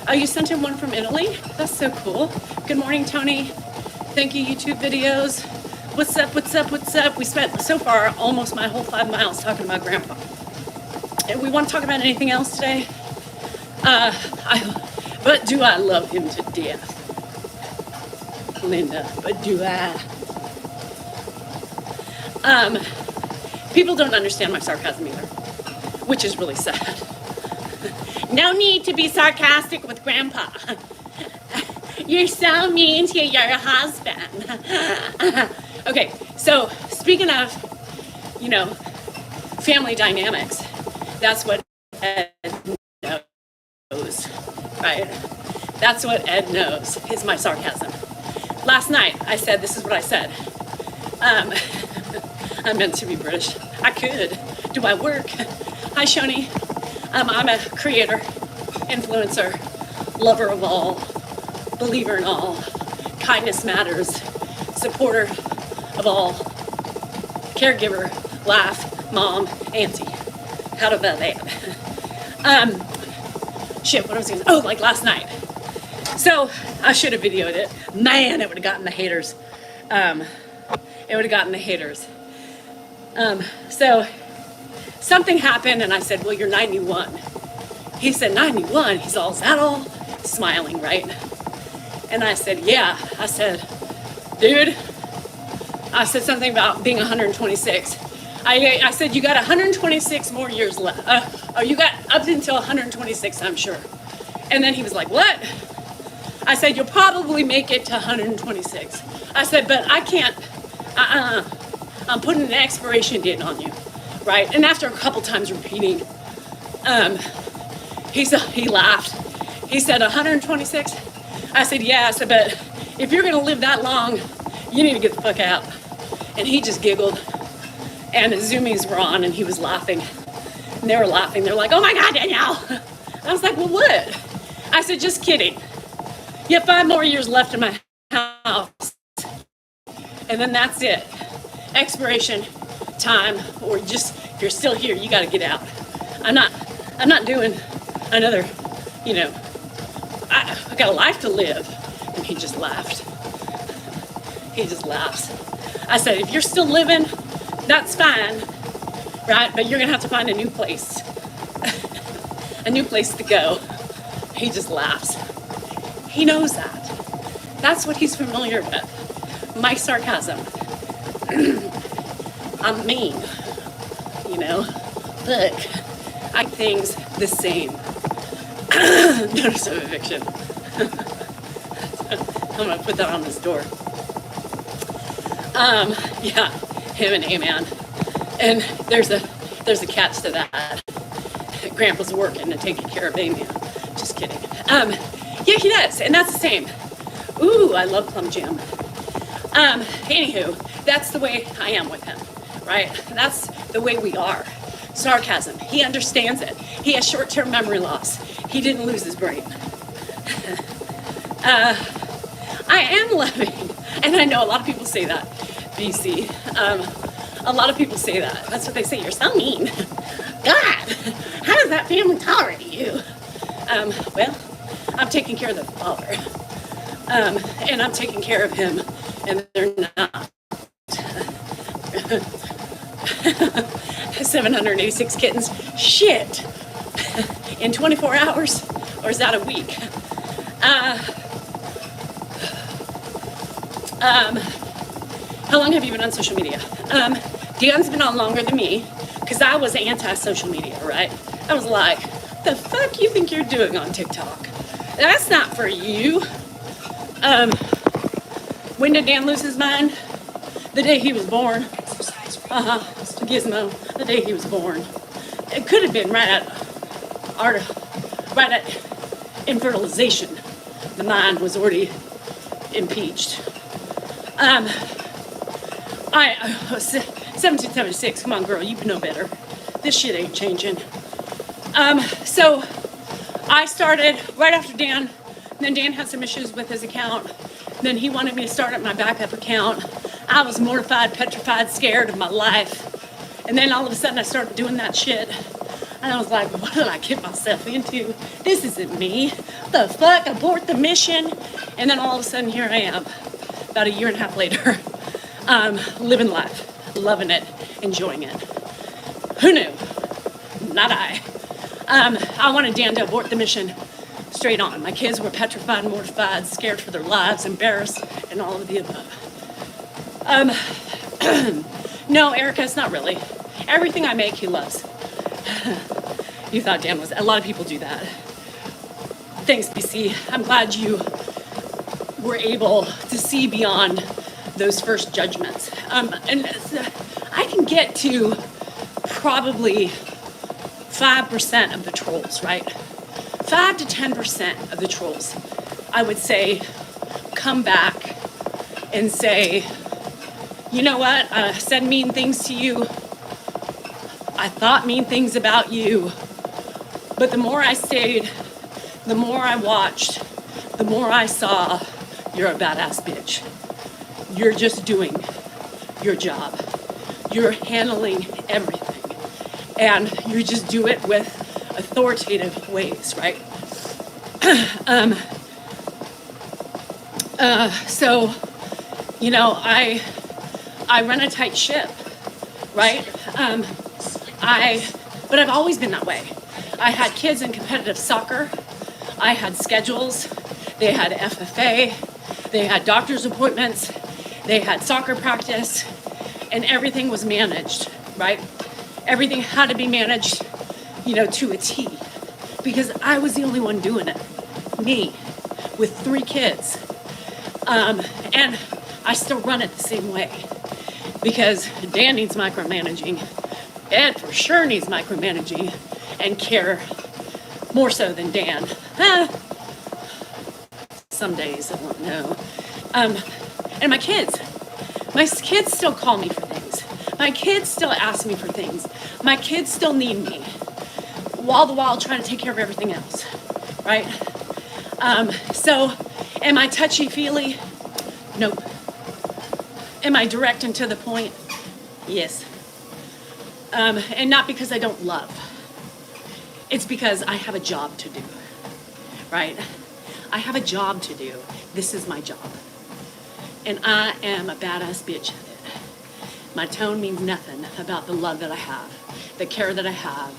Oh, you sent him one from Italy? That's so cool. Good morning, Tony. Thank you, YouTube videos. What's up, what's up, what's up? We spent, so far, almost my whole 5 miles talking about Grandpa. And we want to talk about anything else today? But do I love him to death? Linda, but do I? People don't understand my sarcasm either, which is really sad. No need to be sarcastic with Grandpa. You're so mean to your husband. Okay, so speaking of, family dynamics, that's what Ed knows, right? That's what Ed knows, is my sarcasm. Last night, I said, this is what I said. I'm meant to be British. I could. Do I work? Hi, Shoni. I'm a creator, influencer, lover of all, believer in all, kindness matters, supporter of all, caregiver, laugh, mom, auntie. How about that? Shit, what was I saying? Oh, like last night. So I should have videoed it. Man, it would have gotten the haters. So something happened and I said, well, you're 91. He said, 91? He's all, is that all? Smiling, right? And I said, yeah. I said, dude, I said something about being 126. I said, you got 126 more years left. You got up until 126, I'm sure. And then he was like, what? I said, you'll probably make it to 126. I said, but I can't, I'm putting an expiration date on you, right? And after a couple times repeating, he laughed. He said, 126? I said, yeah. I said, but if you're gonna live that long, you need to get the fuck out. And he just giggled. And the Zoomies were on and he was laughing. And they were laughing. They're like, oh my God, Danielle. I was like, well, what? I said, just kidding. You have 5 more years left in my house. And then that's it. Expiration time, or just, if you're still here, you gotta get out. I'm not doing another, I got a life to live. And he just laughed. He just laughs. I said, if you're still living, that's fine, right? But you're gonna have to find a new place. A new place to go. He just laughs. He knows that. That's what he's familiar with. My sarcasm. I'm mean, Look, I things the same. Notice of eviction. I'm gonna put that on this door. Yeah, him and A-Man. And there's a catch to that. Grandpa's working and taking care of A-Man. Just kidding. Yeah, he does, and that's the same. Ooh, I love Plum Jam. Anywho, that's the way I am with him, right? That's the way we are. Sarcasm. He understands it. He has short-term memory loss. He didn't lose his brain. I am loving, and I know a lot of people say that, BC. A lot of people say that. That's what they say. You're so mean. God, how does that family tolerate you? Well, I'm taking care of the father. And I'm taking care of him, and they're not. 786 kittens. Shit. In 24 hours? Or is that a week? How long have you been on social media? Dan's been on longer than me, because I was anti-social media, right? I was like, the fuck you think you're doing on TikTok? That's not for you. When did Dan lose his mind? The day he was born. Gizmo, the day he was born. It could have been right at infertilization. The mind was already impeached. 1776, come on girl, you know better. This shit ain't changing. So I started right after Dan, and then Dan had some issues with his account. Then he wanted me to start up my backup account. I was mortified, petrified, scared of my life. And then all of a sudden I started doing that shit. And I was like, what did I get myself into? This isn't me. The fuck? Abort the mission. And then all of a sudden here I am, about a year and a half later, living life, loving it, enjoying it. Who knew? Not I. I wanted Dan to abort the mission straight on. My kids were petrified, mortified, scared for their lives, embarrassed, and all of the above. No, Erica, it's not really. Everything I make, he loves. You thought Dan was. A lot of people do that. Thanks, BC. I'm glad you were able to see beyond those first judgments. And I can get to probably 5% of the trolls, right? 5 to 10% of the trolls, I would say, come back and say, you know what? I said mean things to you. I thought mean things about you. But the more I stayed, the more I watched, the more I saw, you're a badass bitch. You're just doing your job. You're handling everything. And you just do it with authoritative ways, right? So, you know, I run a tight ship, right? But I've always been that way. I had kids in competitive soccer. I had schedules. They had FFA. They had doctor's appointments. They had soccer practice. And everything was managed, right? Everything had to be managed, you know, to a T. Because I was the only one doing it. Me, with 3 kids. And I still run it the same way. Because Dan needs micromanaging. Ed for sure needs micromanaging and care more so than Dan. Some days, I don't know. And my kids still call me for things. My kids still ask me for things. My kids still need me. All the while trying to take care of everything else, right? So, am I touchy-feely? Nope. Am I direct and to the point? Yes. And not because I don't love. It's because I have a job to do, right? I have a job to do. This is my job. And I am a badass bitch at it. My tone means nothing about the love that I have, the care that I have.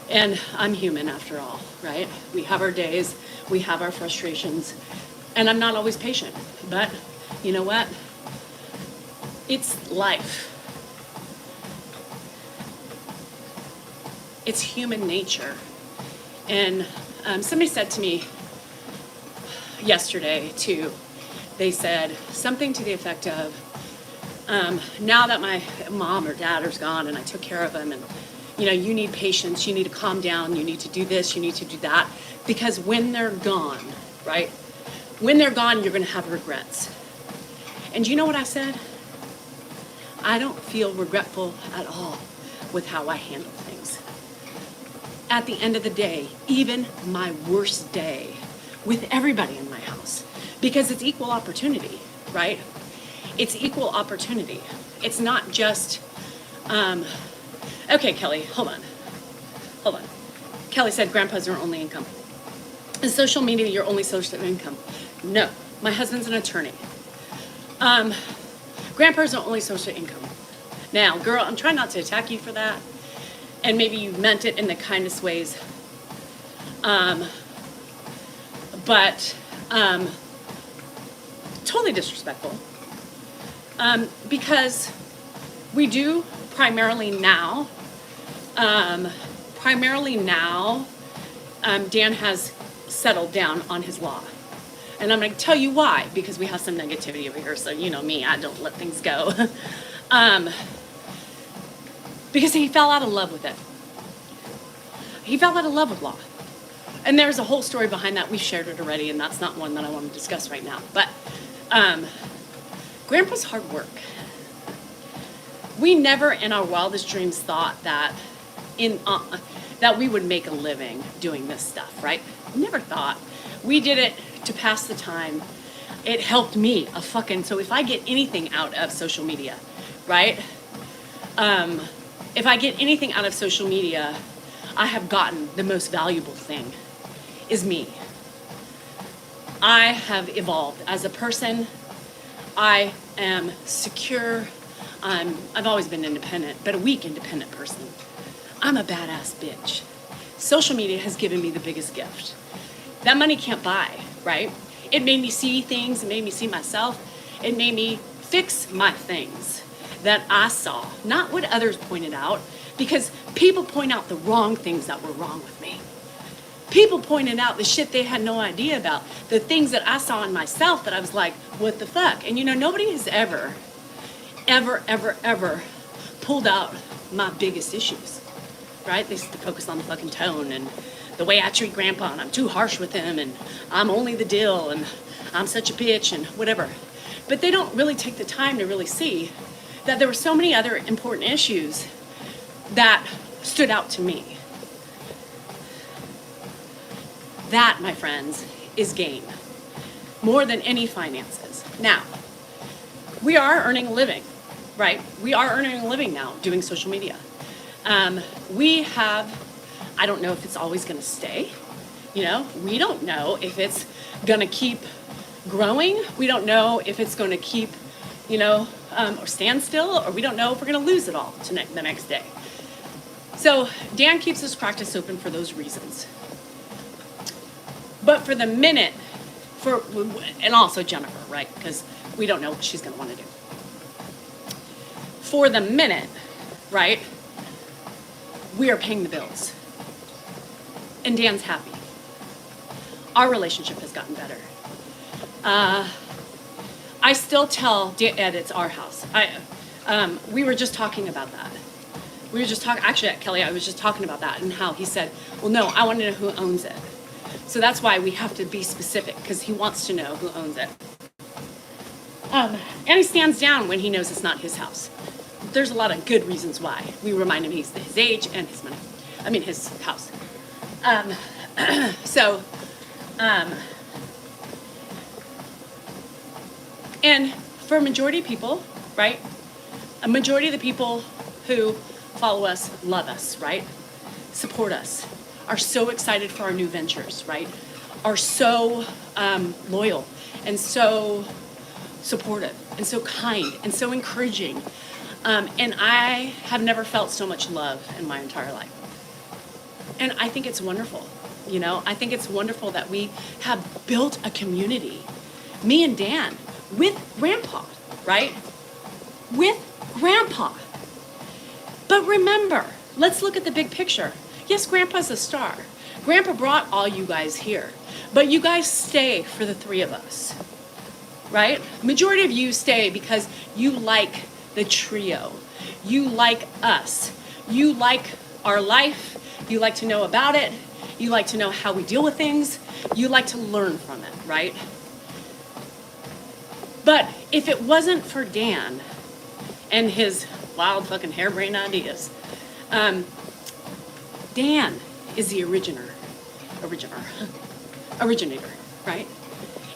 And I'm human after all, right? We have our days, we have our frustrations, and I'm not always patient. But you know what? It's life. It's human nature. And somebody said to me yesterday too, they said something to the effect of, now that my mom or dad is gone and I took care of them, and you know, you need patience, you need to calm down, you need to do this, you need to do that, because when they're gone, right? When they're gone, you're gonna have regrets. And you know what I said? I don't feel regretful at all with how I handle things. At the end of the day, even my worst day, with everybody in my house, because it's equal opportunity, right? It's equal opportunity. It's not just, okay, Kelly, hold on. Kelly said grandpa's your only income. Is social media your only source of income? No, my husband's an attorney. Grandpa's our only source of income. Now, girl, I'm trying not to attack you for that, and maybe you meant it in the kindest ways. But totally disrespectful. Because we do primarily now, Dan has settled down on his law. And I'm going to tell you why, because we have some negativity over here, so you know me, I don't let things go. Because he fell out of love with it. He fell out of love with law. And there's a whole story behind that. We've shared it already, and that's not one that I want to discuss right now. But Grandpa's hard work. We never in our wildest dreams thought that that we would make a living doing this stuff, right? Never thought. We did it to pass the time. it helped me a fucking, so if I get anything out of social media, right? If I get anything out of social media, I have gotten the most valuable thing is me. I have evolved as a person. I am secure. I've always been independent, but a weak independent person. I'm a badass bitch. Social media has given me the biggest gift. That money can't buy, right? It made me see things, it made me see myself, it made me fix my things that I saw, not what others pointed out, because people point out the wrong things that were wrong with me. People pointed out the shit they had no idea about, the things that I saw in myself that I was like, what the fuck? And you know, nobody has ever pulled out my biggest issues, right? They used to focus on the fucking tone and the way I treat grandpa, and I'm too harsh with him, and I'm only the dill, and I'm such a bitch, and whatever. But they don't really take the time to really see that there were so many other important issues that stood out to me. That, my friends, is gain. More than any finances. Now, we are earning a living, right? We are earning a living now doing social media. We have, I don't know if it's always going to stay. You know, we don't know if it's going to keep growing. We don't know if it's going to keep, you know, or stand still, or we don't know if we're going to lose it all to the next day. So Dan keeps his practice open for those reasons. But for the minute, and also Jennifer, right? Because we don't know what she's going to want to do. For the minute, right? We are paying the bills. And Dan's happy. Our relationship has gotten better. I still tell Ed it's our house. We were just talking about that. We were just talking, actually, Kelly, I was just talking about that and how he said, well, no, I want to know who owns it. So that's why we have to be specific, because he wants to know who owns it. And he stands down when he knows it's not his house. There's a lot of good reasons why. We remind him he's his age and his money. I mean, his house. And for a majority of people, right? A majority of the people who follow us love us, right? Support us, are so excited for our new ventures, right? Are so loyal and so supportive and so kind and so encouraging. And I have never felt so much love in my entire life. And I think it's wonderful, you know? I think it's wonderful that we have built a community, me and Dan, with Grandpa, right? With Grandpa. But remember, let's look at the big picture. Yes, Grandpa's a star. Grandpa brought all you guys here, but you guys stay for the three of us, right? Majority of you stay because you like the trio. You like us. You like our life. You like to know about it. You like to know how we deal with things. You like to learn from it, right? But if it wasn't for Dan and his wild fucking harebrained ideas, Dan is the originator, right?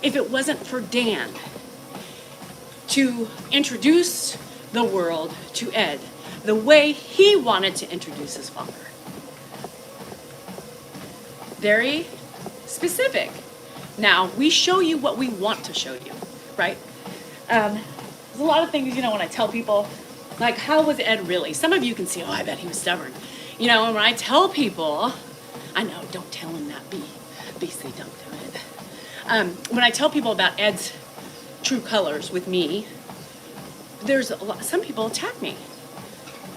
If it wasn't for Dan to introduce the world to Ed the way he wanted to introduce his father. Very specific. Now, we show you what we want to show you, right? There's a lot of things, you know, when I tell people, like, how was Ed really? Some of you can see, oh, I bet he was stubborn. You know, and when I tell people, I know, don't tell him that, beastly, don't do it. When I tell people about Ed's true colors with me, there's a lot, some people attack me.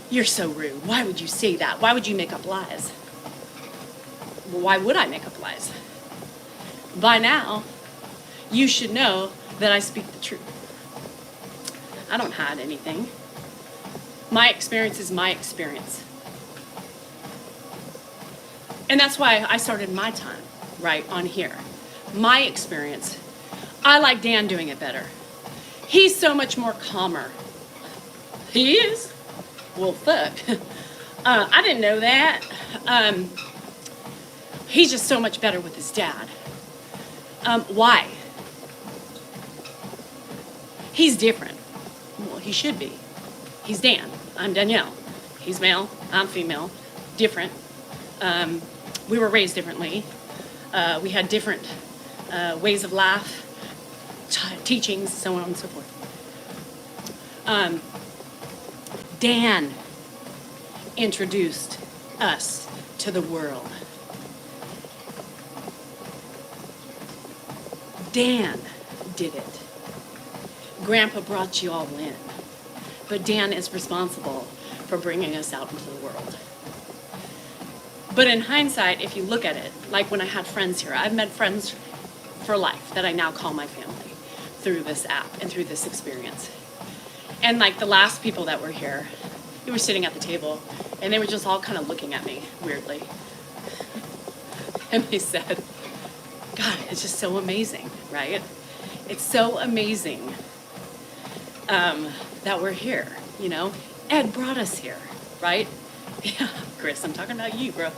You're so rude. Why would you say that? Why would you make up lies? Well, why would I make up lies? By now, you should know that I speak the truth. I don't hide anything. My experience is my experience. And that's why I started my time right on here. My experience. I like Dan doing it better. He's so much more calmer. He is? Well, fuck. I didn't know that. He's just so much better with his dad. Why? He's different. Well, he should be. He's Dan. I'm Danielle. He's male. I'm female. Different. We were raised differently. We had different ways of life, teachings, so on and so forth. Dan introduced us to the world. Dan did it. Grandpa brought you all in, but Dan is responsible for bringing us out into the world. But in hindsight, if you look at it, like when I had friends here, I've met friends for life that I now call my family through this app and through this experience. And like the last people that were here, they were sitting at the table and they were just all kind of looking at me weirdly. And they said, God, it's just so amazing, right? It's so amazing that we're here, you know? Ed brought us here, right? Yeah, Chris, I'm talking about you, bro.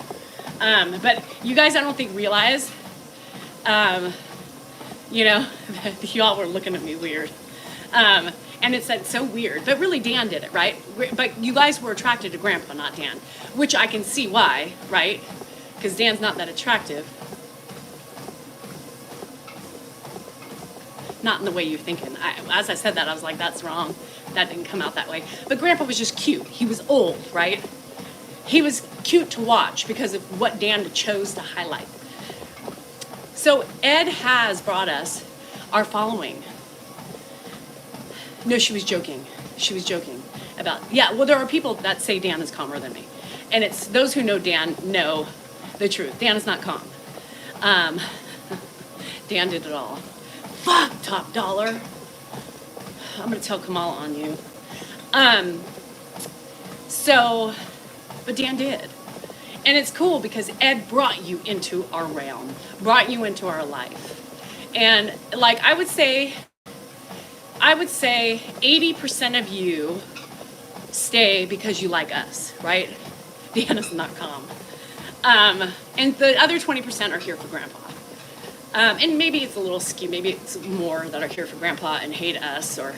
But you guys, I don't think realize, you know, that y'all were looking at me weird. And it's so weird, but really Dan did it, right? But you guys were attracted to Grandpa, not Dan, which I can see why, right? Because Dan's not that attractive. Not in the way you're thinking. As I said that, I was like, that's wrong. That didn't come out that way. But Grandpa was just cute. He was old, right? He was cute to watch because of what Dan chose to highlight. So Ed has brought us our following. No, she was joking. She was joking about, yeah, well, there are people that say Dan is calmer than me. And it's those who know Dan know the truth. Dan is not calm. Dan did it all. Fuck, top dollar. I'm going to tell Kamal on you. But Dan did. And it's cool because Ed brought you into our realm, brought you into our life. And like I would say 80% of you stay because you like us, right? Deanna's not calm. And the other 20% are here for Grandpa. And maybe it's a little skewed. Maybe it's more that are here for Grandpa and hate us or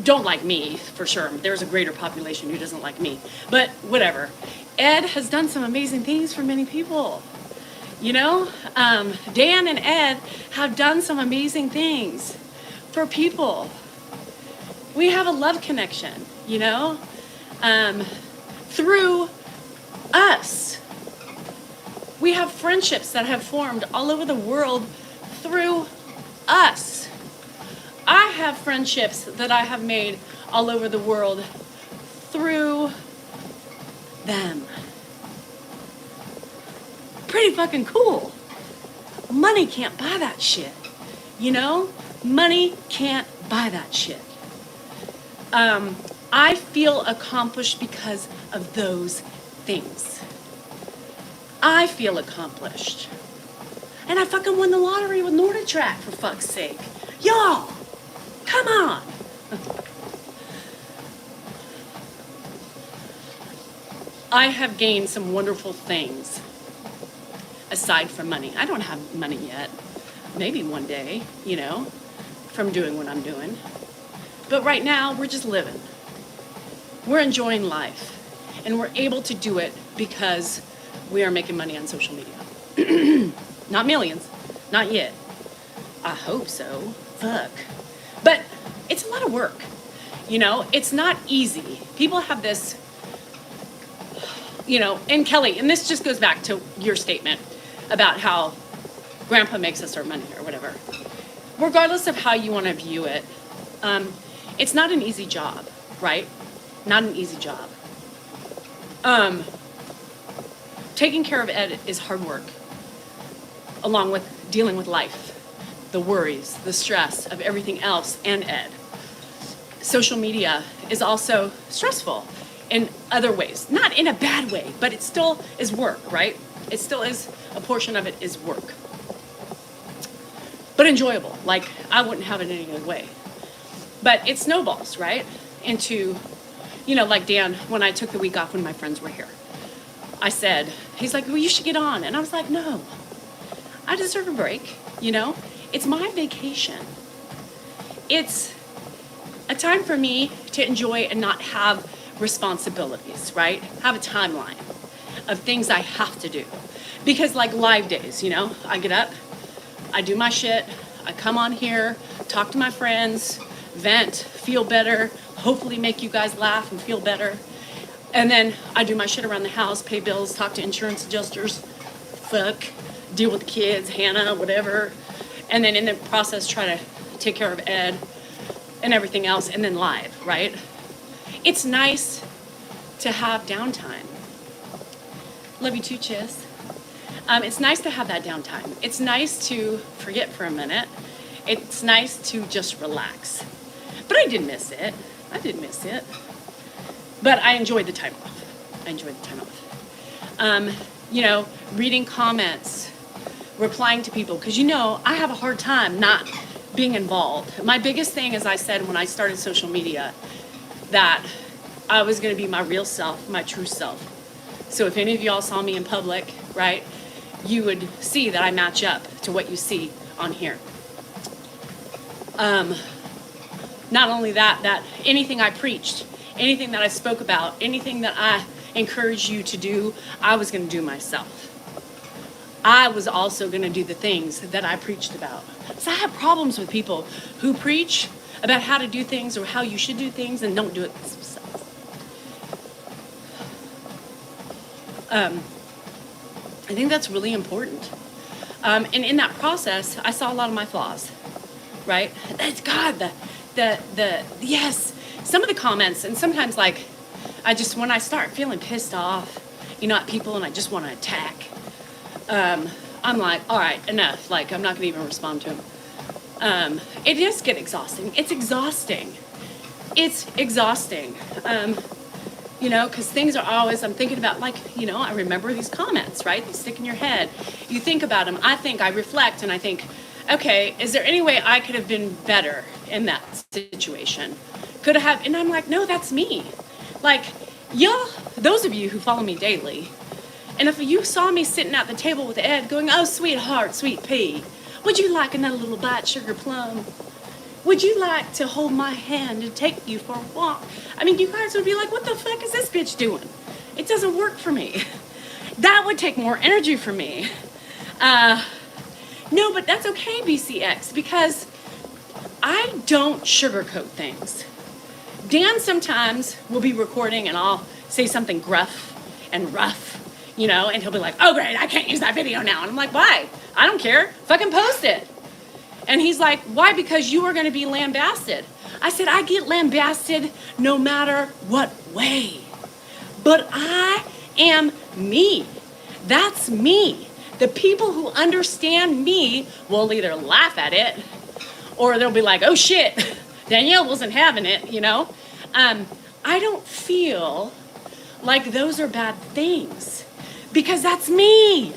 don't like me, for sure. There's a greater population who doesn't like me. But whatever. Ed has done some amazing things for many people. You know? Dan and Ed have done some amazing things for people. We have a love connection, you know? Through us. We have friendships that have formed all over the world through us. I have friendships that I have made all over the world through them. Pretty fucking cool. Money can't buy that shit. You know? Money can't buy that shit. I feel accomplished because of those things. I feel accomplished. And I fucking won the lottery with NordicTrack, for fuck's sake. Y'all, come on. I have gained some wonderful things aside from money. I don't have money yet. Maybe one day, you know, from doing what I'm doing. But right now, we're just living. We're enjoying life. And we're able to do it because we are making money on social media. Not millions. Not yet. I hope so. Fuck. But it's a lot of work. You know, it's not easy. People have this, you know, and Kelly, and this just goes back to your statement about how Grandpa makes us our money or whatever. Regardless of how you want to view it, it's not an easy job, right? Not an easy job. Taking care of Ed is hard work, along with dealing with life, the worries, the stress of everything else, and Ed. Social media is also stressful in other ways. Not in a bad way, but it still is work, right? It still is, a portion of it is work. But enjoyable, like I wouldn't have it any other way. But it snowballs, right? Into, you know, like Dan, when I took the week off when my friends were here. I said, he's like, well, you should get on. And I was like, no, I deserve a break, you know? It's my vacation. It's a time for me to enjoy and not have responsibilities, right? Have a timeline of things I have to do. Because like live days, I get up, I do my shit, I come on here, talk to my friends, vent, feel better, hopefully make you guys laugh and feel better. And then I do my shit around the house, pay bills, talk to insurance adjusters, deal with the kids, Hannah, whatever. And then in the process, try to take care of Ed and everything else, and then live, right? It's nice to have downtime. Love you too, Chiss. It's nice to have that downtime. It's nice to forget for a minute. It's nice to just relax. But I did miss it. But I enjoyed the time off. Reading comments, replying to people, because I have a hard time not being involved. My biggest thing, as I said when I started social media, that I was going to be my real self, my true self. So if any of y'all saw me in public, right, you would see that I match up to what you see on here. Not only that anything I preached, anything that I spoke about, anything that I encouraged you to do, I was going to do myself. I was also going to do the things that I preached about. So I have problems with people who preach about how to do things or how you should do things and don't do it themselves. I think that's really important. And in that process, I saw a lot of my flaws, right? That's God, yes, some of the comments, and sometimes when I start feeling pissed off, at people and I just want to attack, I'm like, all right, enough. I'm not going to even respond to them. It does get exhausting. It's exhausting. Because things are always, I'm thinking about, I remember these comments, right? They stick in your head. You think about them. I reflect, and I think, okay, is there any way I could have been better in that situation? And I'm like, no, that's me. Y'all, those of you who follow me daily, and if you saw me sitting at the table with Ed going, oh, sweetheart, sweet pea, would you like another little bite, sugar plum? Would you like to hold my hand and take you for a walk? You guys would be like, what the fuck is this bitch doing? It doesn't work for me. That would take more energy from me. No, but that's okay, BCX, because I don't sugarcoat things. Dan sometimes will be recording and I'll say something gruff and rough, and he'll be like, oh great, I can't use that video now. And I'm like, why? I don't care. Fucking post it. And he's like, why? Because you are going to be lambasted. I said, I get lambasted no matter what way. But I am me. That's me. The people who understand me will either laugh at it or they'll be like, oh shit, Danielle wasn't having it, I don't feel like those are bad things because that's me.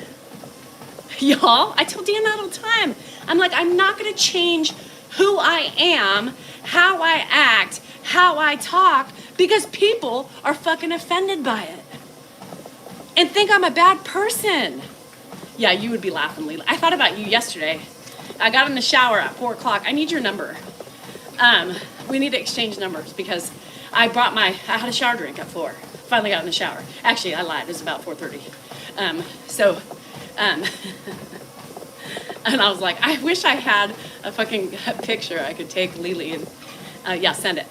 Y'all, I tell Dan that all the time. I'm like, I'm not going to change who I am, how I act, how I talk, because people are fucking offended by it and think I'm a bad person. Yeah, you would be laughing, Leila. I thought about you yesterday. I got in the shower at 4 o'clock. I need your number. We need to exchange numbers because I had a shower drink at 4. Finally got in the shower. Actually, I lied. It was about 4:30. And I was like, I wish I had a fucking picture I could take Lily and, send it.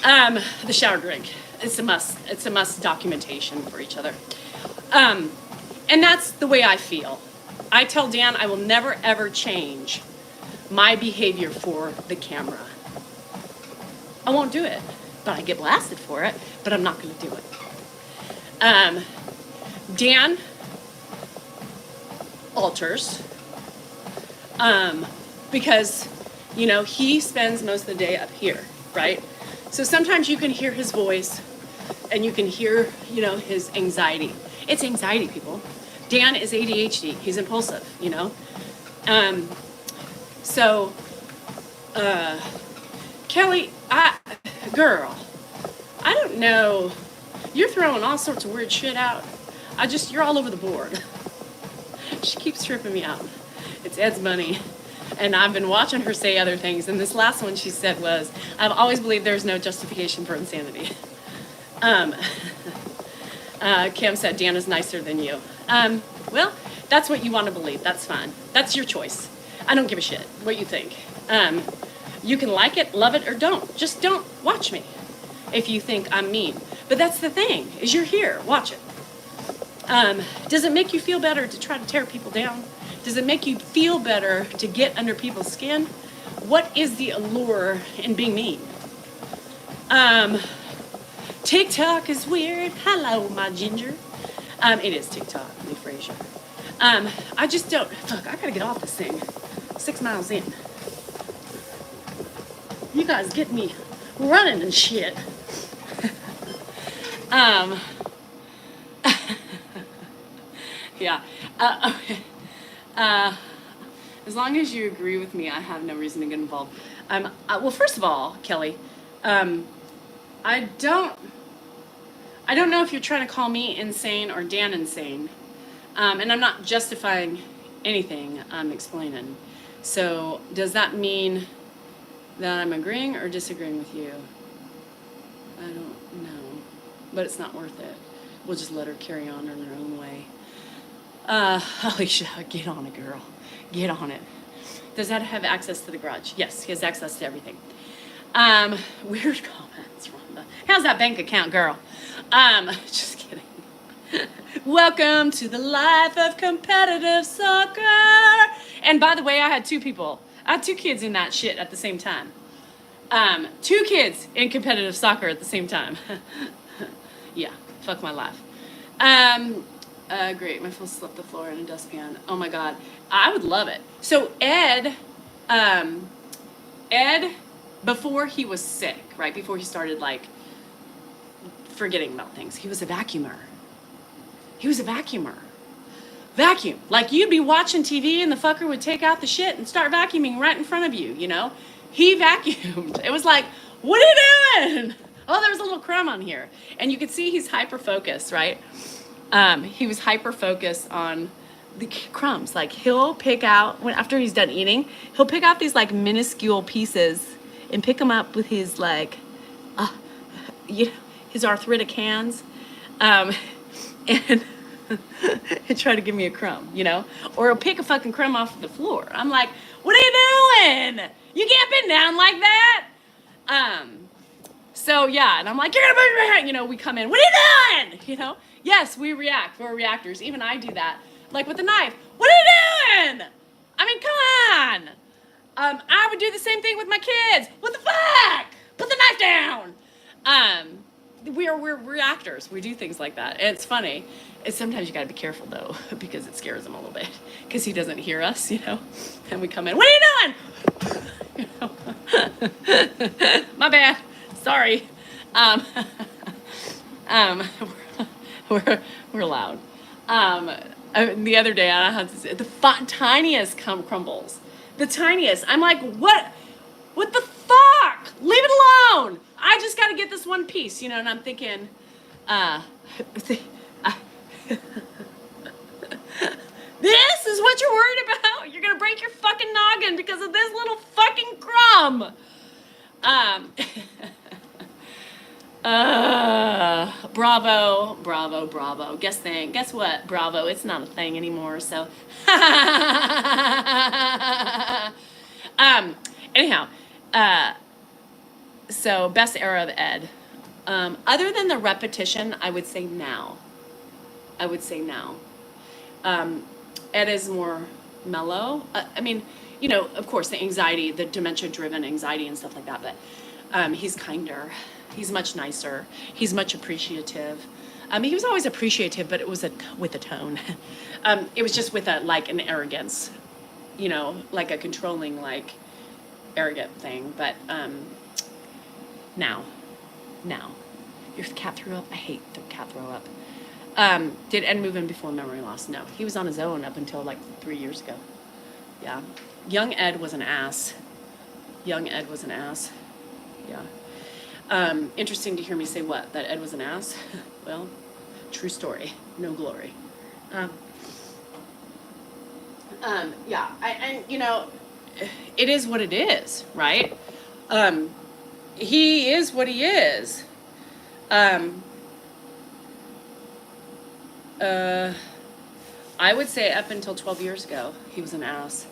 The shower drink. It's a must. It's a must documentation for each other. And that's the way I feel. I tell Dan I will never, ever change my behavior for the camera. I won't do it, but I get blasted for it, but I'm not going to do it. Dan alters because, he spends most of the day up here, right? So sometimes you can hear his voice and you can hear, his anxiety. It's anxiety, people. Dan is ADHD. He's impulsive, Kelly, girl, I don't know. You're throwing all sorts of weird shit out. You're all over the board. She keeps tripping me out. It's Ed's money. And I've been watching her say other things. And this last one she said was, I've always believed there's no justification for insanity. Kim said, Dan is nicer than you. Well, that's what you want to believe. That's fine. That's your choice. I don't give a shit what you think. You can like it, love it, or don't. Just don't watch me if you think I'm mean. But that's the thing, is you're here. Watch it. Does it make you feel better to try to tear people down? Does it make you feel better to get under people's skin? What is the allure in being mean? TikTok is weird. Hello, my ginger. It is TikTok, Lee Frazier. I just don't, fuck, I gotta get off this thing. 6 miles in. You guys get me running and shit. Yeah. As long as you agree with me, I have no reason to get involved. Well, first of all, Kelly, I don't know if you're trying to call me insane or Dan insane. And I'm not justifying anything I'm explaining. So does that mean that I'm agreeing or disagreeing with you? I don't know. But it's not worth it. We'll just let her carry on in her own way. Alicia, get on it, girl. Get on it. Does that have access to the garage? Yes, he has access to everything. Weird comments, Rhonda. How's that bank account, girl? Just kidding. Welcome to the life of competitive soccer. And by the way, I had 2 kids in that shit at the same time. 2 kids in competitive soccer at the same time. Yeah, fuck my life. Great, my foot slipped the floor in a dustpan. Oh my God, I would love it. So Ed, before he was sick, right, before he started like forgetting about things, he was a vacuumer. Vacuum. Like you'd be watching TV and the fucker would take out the shit and start vacuuming right in front of you, you know? He vacuumed. It was like, what are you doing? Oh, there was a little crumb on here. And you could see he's hyper-focused, right? He was hyper-focused on the crumbs. Like he'll pick out, after he's done eating, he'll pick out these like minuscule pieces and pick them up with his like, his arthritic hands. And try to give me a crumb, you know? Or he'll pick a fucking crumb off the floor. I'm like, what are you doing? You can't bend down like that. So yeah, and I'm like, you're gonna move your hand. You know, we come in, what are you doing? You know? Yes, we react. We're reactors. Even I do that. Like with a knife. What are you doing? I mean, come on. I would do the same thing with my kids. What the fuck? Put the knife down. We're reactors. We do things like that. And it's funny. Sometimes you gotta be careful though, because it scares him a little bit. Because he doesn't hear us, you know. And we come in, what are you doing? You know? My bad. Sorry. We're loud. The other day I had the tiniest crumbles. The tiniest. I'm like, what the fuck? Leave it alone. I just got to get this one piece, you know, and I'm thinking, this is what you're worried about? You're going to break your fucking noggin because of this little fucking crumb. Bravo. Guess what? Bravo. It's not a thing anymore, so. Anyhow, so best era of Ed. Other than the repetition, I would say now. Ed is more mellow. I mean, you know, of course, the anxiety, the dementia-driven anxiety and stuff like that, but he's kinder. He's much nicer. He's much appreciative. He was always appreciative, but it was with a tone. It was just with an arrogance, you know, like a controlling, like, arrogant thing. But now, your cat threw up. I hate the cat throw up. Did Ed move in before memory loss? No, he was on his own up until like 3 years ago. Yeah, young Ed was an ass. Yeah. Interesting to hear me say what? That Ed was an ass? Well, true story. No glory. Yeah, and you know, it is what it is, right? He is what he is. I would say up until 12 years ago, he was an ass.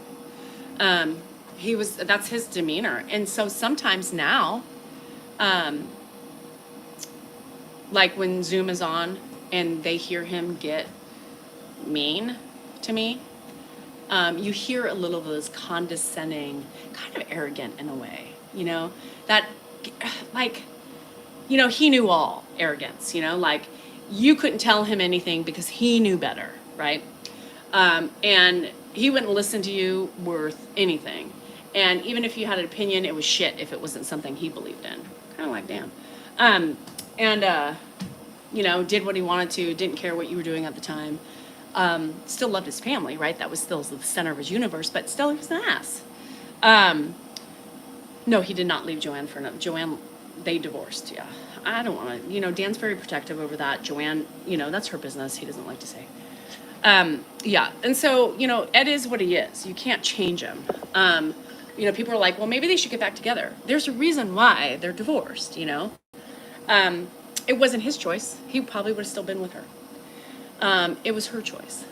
That's his demeanor. And so sometimes now, like when Zoom is on and they hear him get mean to me, you hear a little of this condescending, kind of arrogant in a way, that like, he knew all arrogance, like you couldn't tell him anything because he knew better, right? And he wouldn't listen to you worth anything. And even if you had an opinion, it was shit if it wasn't something he believed in. Kind of like Dan. Did what he wanted to, didn't care what you were doing at the time. Still loved his family, right? That was still the center of his universe, but still he was an ass. No, he did not leave Joanne for another. Joanne, they divorced, yeah. I don't want to, Dan's very protective over that. Joanne, that's her business. He doesn't like to say. Yeah, and so, Ed is what he is. You can't change him. People are like, well, maybe they should get back together. There's a reason why they're divorced, It wasn't his choice. He probably would have still been with her. It was her choice.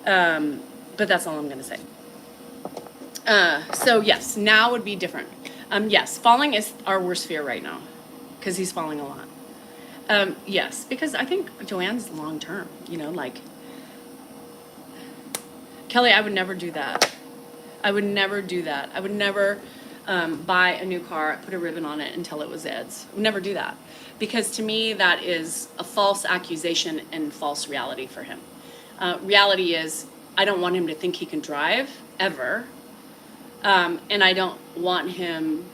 But that's all I'm going to say. So yes, now would be different. Yes, falling is our worst fear right now because he's falling a lot. Yes, because I think Joanne's long-term, Kelly, I would never do that. I would never do that. I would never buy a new car, put a ribbon on it until it was Ed's. I would never do that. Because to me, that is a false accusation and false reality for him. Reality is, I don't want him to think he can drive, ever. And I don't want him...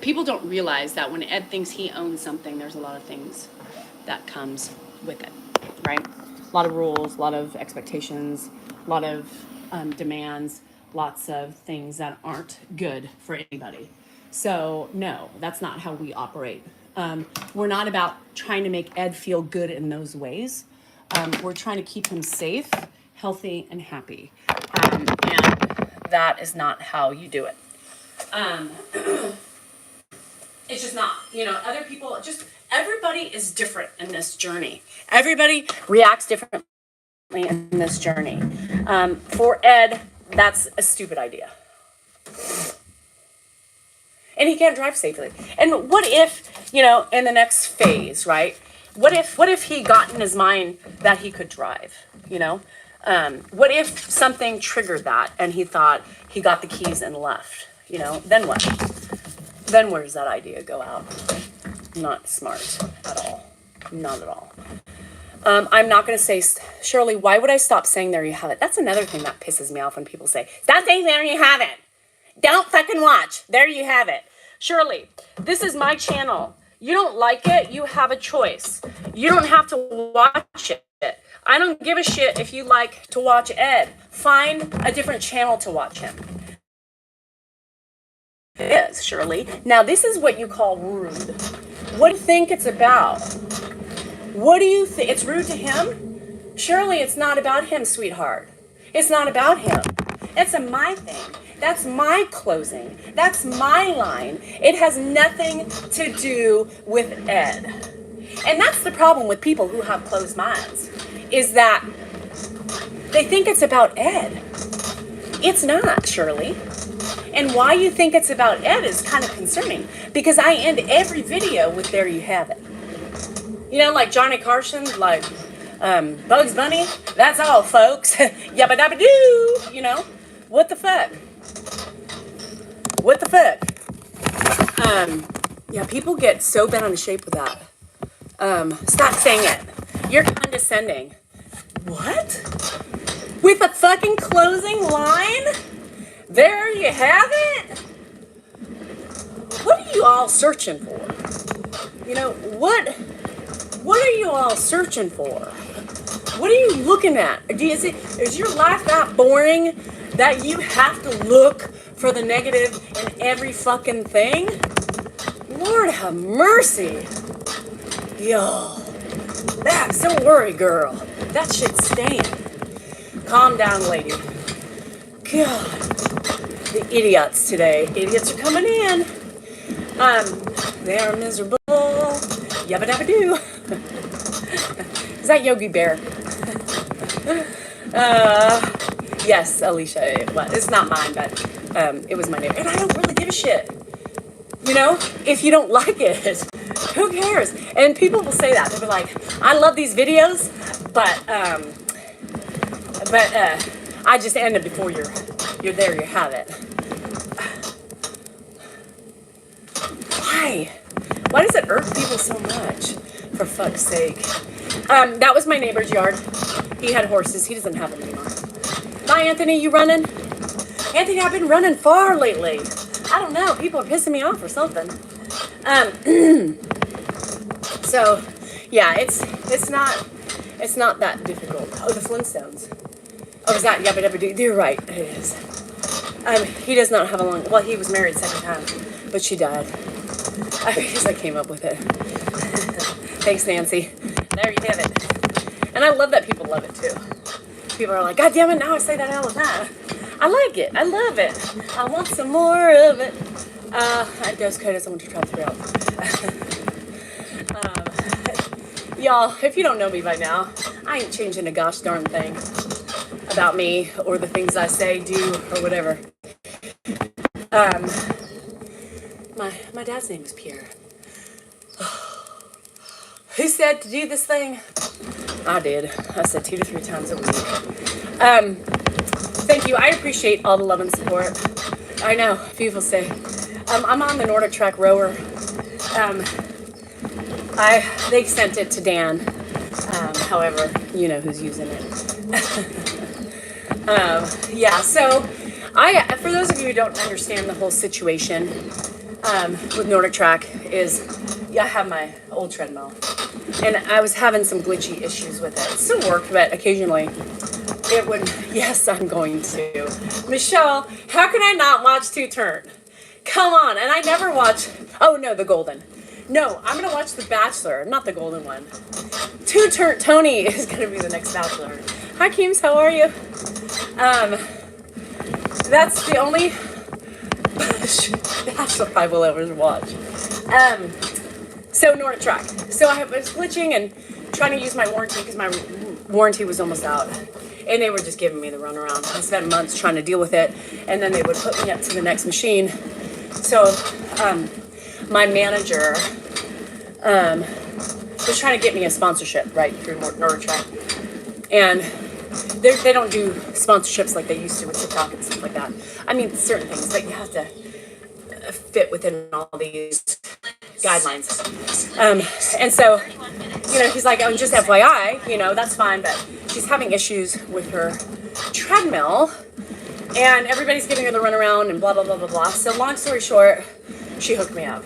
people don't realize that when Ed thinks he owns something, there's a lot of things that comes with it, right? A lot of rules, a lot of expectations, a lot of demands, lots of things that aren't good for anybody. So no, that's not how we operate. We're not about trying to make Ed feel good in those ways. We're trying to keep him safe, healthy, and happy. And that is not how you do it. It's just not, other people, everybody is different in this journey. Everybody reacts differently in this journey. For Ed, that's a stupid idea. And he can't drive safely. And what if, in the next phase, right? What if he got in his mind that he could drive, What if something triggered that and he thought he got the keys and left, Then what? Then where does that idea go out? Not smart at all. Not at all. I'm not going to say, Shirley, why would I stop saying there you have it? That's another thing that pisses me off when people say, stop saying there you have it. Don't fucking watch. There you have it. Shirley, this is my channel. You don't like it, you have a choice. You don't have to watch it. I don't give a shit if you like to watch Ed. Find a different channel to watch him. It is, Shirley. Now, this is what you call rude. What do you think it's about? What do you think? It's rude to him? Shirley, it's not about him, sweetheart. It's not about him. It's my thing. That's my closing. That's my line. It has nothing to do with Ed. And that's the problem with people who have closed minds, is that they think it's about Ed. It's not, Shirley. And why you think it's about Ed is kind of concerning, because I end every video with there you have it. Like Johnny Carson, like Bugs Bunny, that's all, folks. Yabba dabba doo, What the fuck? What the fuck? Yeah, people get so bent on the shape with that. Stop saying it. You're condescending. What? With a fucking closing line? There you have it? What are you all searching for? What are you all searching for? What are you looking at? Is your life that boring that you have to look for the negative in every fucking thing? Lord have mercy. Yo, don't worry, girl. That shit's staying. Calm down, lady. God, the idiots today. Idiots are coming in. They are miserable. Yabba dabba doo. Is that Yogi Bear? Yes, Alicia. It's not mine, but it was my neighbor. And I don't really give a shit. You know, if you don't like it, who cares? And people will say that. They'll be like, I love these videos, but I just end it before you're there, you have it. Why? Why does it irk people so much? For fuck's sake. That was my neighbor's yard. He had horses. He doesn't have them anymore. Bye, Anthony. You running? Anthony, I've been running far lately. I don't know. People are pissing me off or something. So, yeah, it's not that difficult. Oh, the Flintstones. Oh, is that Yabba Dabba Doo? You're right. It is. He does not have a long. Well, he was married second time, but she died. I guess I came up with it. Thanks, Nancy. There you have it. And I love that people love it too. People are like, God damn it! Now I say that all the time. I like it. I love it. I want some more of it. Those coders I want to try through. Y'all, if you don't know me by now, I ain't changing a gosh darn thing about me or the things I say, do, or whatever. My dad's name is Pierre. Who said to do this thing? I did. I said 2 to 3 times a week. Thank you. I appreciate all the love and support. I know people say I'm on the Nordic Track rower. They sent it to Dan. However, you know who's using it. Yeah. So for those of you who don't understand the whole situation with Nordic Track is, I have my old treadmill, and I was having some glitchy issues with it. It still worked, but occasionally it would. Yes, I'm going to. Michelle, how can I not watch Two Turn? Come on, and I never watch. Oh no, the Golden. No, I'm gonna watch The Bachelor, not the Golden one. Two Turn. Tony is gonna be the next Bachelor. Hi, Keems, how are you? That's the only Bachelor I will ever watch. So Nordic Track. So I was glitching and trying to use my warranty because my warranty was almost out. And they were just giving me the runaround. I spent months trying to deal with it. And then they would put me up to the next machine. So my manager was trying to get me a sponsorship, right, through Nordic Track. And they don't do sponsorships like they used to with TikTok and stuff like that. I mean, certain things, but you have to fit within all these guidelines. And so, you know, he's like, oh, just FYI, you know, that's fine, but she's having issues with her treadmill, and everybody's giving her the runaround and blah, blah, blah, blah, blah. So long story short, she hooked me up.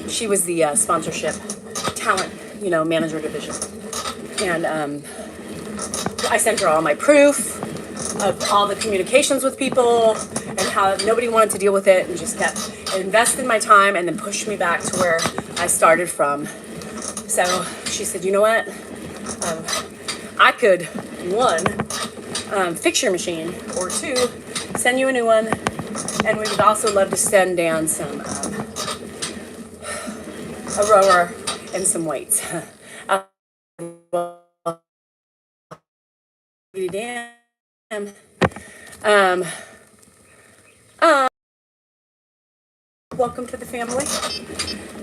She was the sponsorship talent, you know, manager division. And I sent her all my proof of all the communications with people and how nobody wanted to deal with it, and just kept investing my time and then pushed me back to where I started from. So she said, you know what? I could, 1, fix your machine, or 2, send you a new one. And we would also love to send Dan some, a rower and some weights. Dan. Welcome to the family.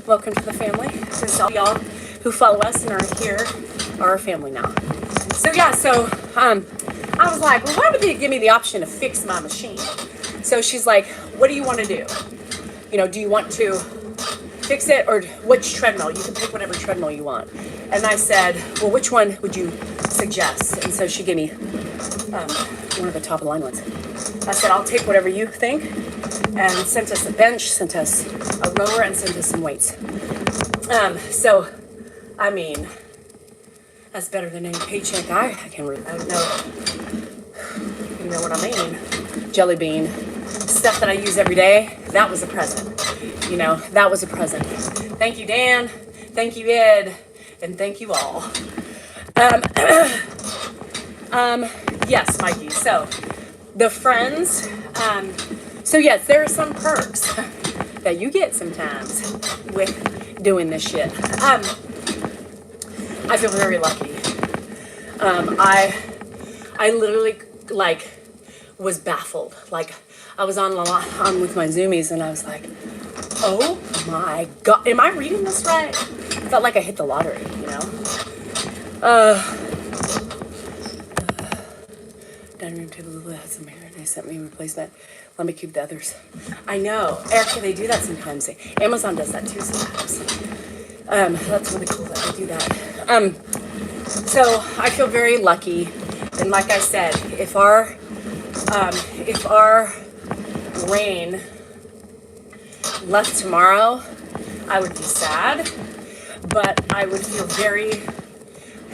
Welcome to the family. Because all y'all who follow us and are here are our family now. So yeah, I was like, well, why would they give me the option to fix my machine? So she's like, what do you want to do? You know, do you want to fix it, or which treadmill? You can pick whatever treadmill you want. And I said, well, which one would you suggest? And so she gave me one of the top of the line ones. I said, I'll take whatever you think, and sent us a bench, sent us a rower, and sent us some weights. So, I mean, that's better than any paycheck I can read. I don't know. You know what I mean? Jelly bean. Stuff that I use every day, that was a present. You know, that was a present. Thank you, Dan. Thank you, Ed. And thank you all. Yes, Mikey. So the friends, so yes, there are some perks that you get sometimes with doing this shit. I feel very lucky. I literally like was baffled. Like I was on with my Zoomies and I was like, oh my God, am I reading this right? Felt like I hit the lottery, you know? Dining room table Lulu had some hair. They sent me a replacement. Let me keep the others. I know. Erica, they do that sometimes. Amazon does that too sometimes. That's really cool that they do that. So I feel very lucky. And like I said, if our rain left tomorrow, I would be sad, but I would feel very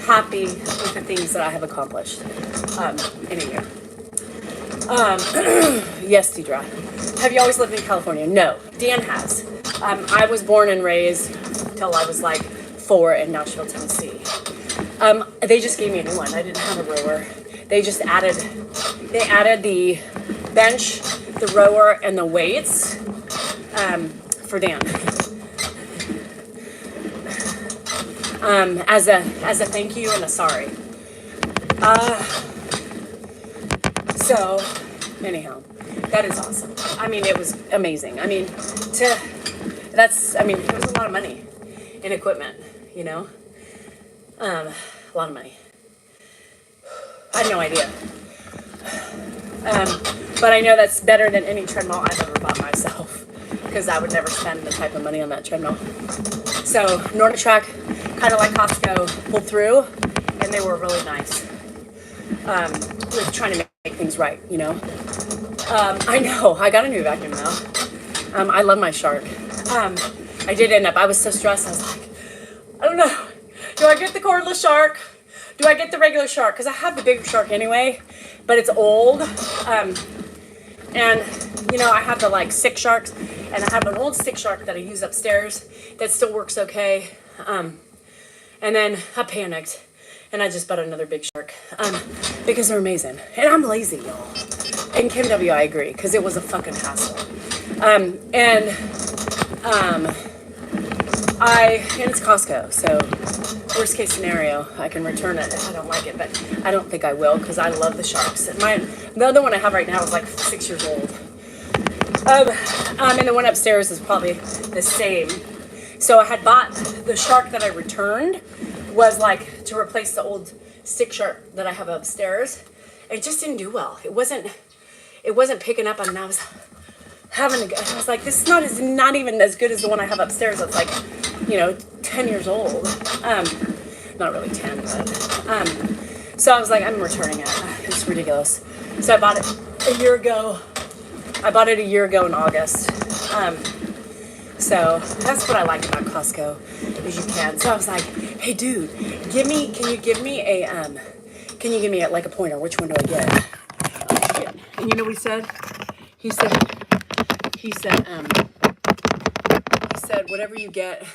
happy with the things that I have accomplished in a year. Yes, Deidre. Have you always lived in California? No. Dan has. I was born and raised till I was like 4 in Nashville, Tennessee. They just gave me a new one. I didn't have a rower. They added the bench, the rower, and the weights for Dan. As a thank you and a sorry. So anyhow, that is awesome. I mean, it was amazing. I mean, it was a lot of money in equipment, you know? A lot of money. I had no idea. But I know that's better than any treadmill I've ever bought myself, because I would never spend the type of money on that treadmill. So NordicTrack, kind of like Costco, pulled through, and they were really nice with trying to make things right, you know. I know, I got a new vacuum now. I love my Shark. I did end up, I was so stressed, I was like, I don't know, do I get the cordless Shark? Do I get the regular Shark? Because I have the bigger Shark anyway, but it's old. And, you know, I have the like stick Sharks, and I have an old stick Shark that I use upstairs that still works okay. And then I panicked, and I just bought another big Shark because they're amazing. And I'm lazy, y'all. And Kim W, I agree, because it was a fucking hassle. And it's Costco, so worst case scenario, I can return it if I don't like it, but I don't think I will, because I love the Sharks. And the other one I have right now is like 6 years old. And the one upstairs is probably the same. So I had bought the Shark that I returned was like to replace the old stick Shark that I have upstairs. It just didn't do well. It wasn't picking up, and I was I was like, this is not even as good as the one I have upstairs. That's like, you know, 10 years old. Not really 10, but so I was like, I'm returning it. It's ridiculous. So I bought it a year ago. I bought it a year ago in August. So that's what I like about Costco, is you can. So I was like, hey dude, can you give me like a pointer? Which one do I get? And you know what he said? He said, whatever you get.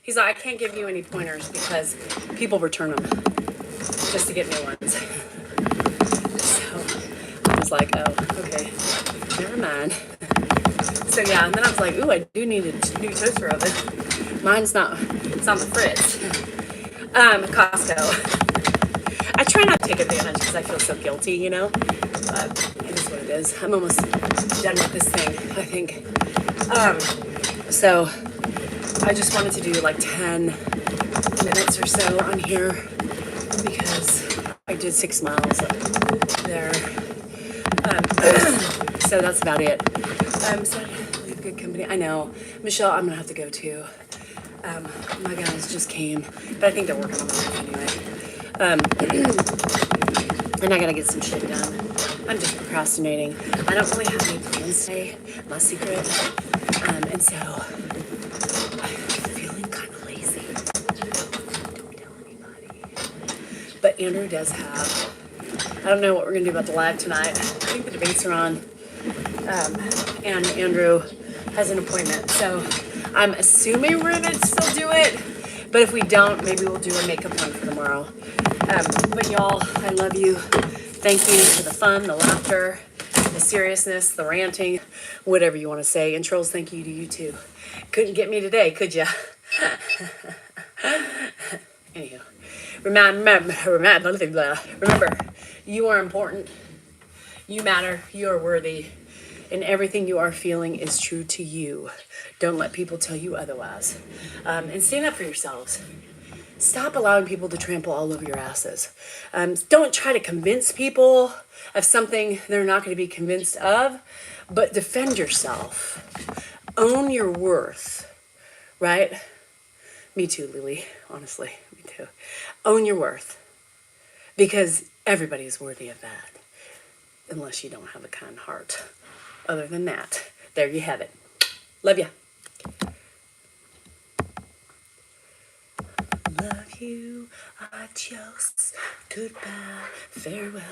He's like, I can't give you any pointers because people return them just to get new ones. So I was like, oh, okay, never mind. So yeah, and then I was like, ooh, I do need a new toaster oven. It's on the fritz. Costco. I try not to take advantage because I feel so guilty, you know, but it is what it is. I'm almost done with this thing, I think. So I just wanted to do like 10 minutes or so on here because I did 6 miles there. So that's about it. So leave good company. I know. Michelle, I'm gonna have to go too. My guys just came, but I think they're working on it anyway. And I gotta get some shit done. I'm just procrastinating. I don't really have any plans today, my secret. And so I'm feeling kind of lazy. Don't tell anybody. But Andrew does have, I don't know what we're gonna do about the live tonight. I think the debates are on. And Andrew has an appointment. So I'm assuming we're gonna still do it. But if we don't, maybe we'll do a makeup one for tomorrow. But y'all, I love you. Thank you for the fun, the laughter, the seriousness, the ranting, whatever you want to say. And trolls, thank you to you too. Couldn't get me today, could ya? Anywho, remember, you are important. You matter. You are worthy. And everything you are feeling is true to you. Don't let people tell you otherwise. And stand up for yourselves. Stop allowing people to trample all over your asses. Don't try to convince people of something they're not going to be convinced of, but defend yourself. Own your worth, right? Me too, Lily. Honestly, me too. Own your worth. Because everybody is worthy of that. Unless you don't have a kind heart. Other than that, there you have it. Love ya. Love you, adios, goodbye, farewell.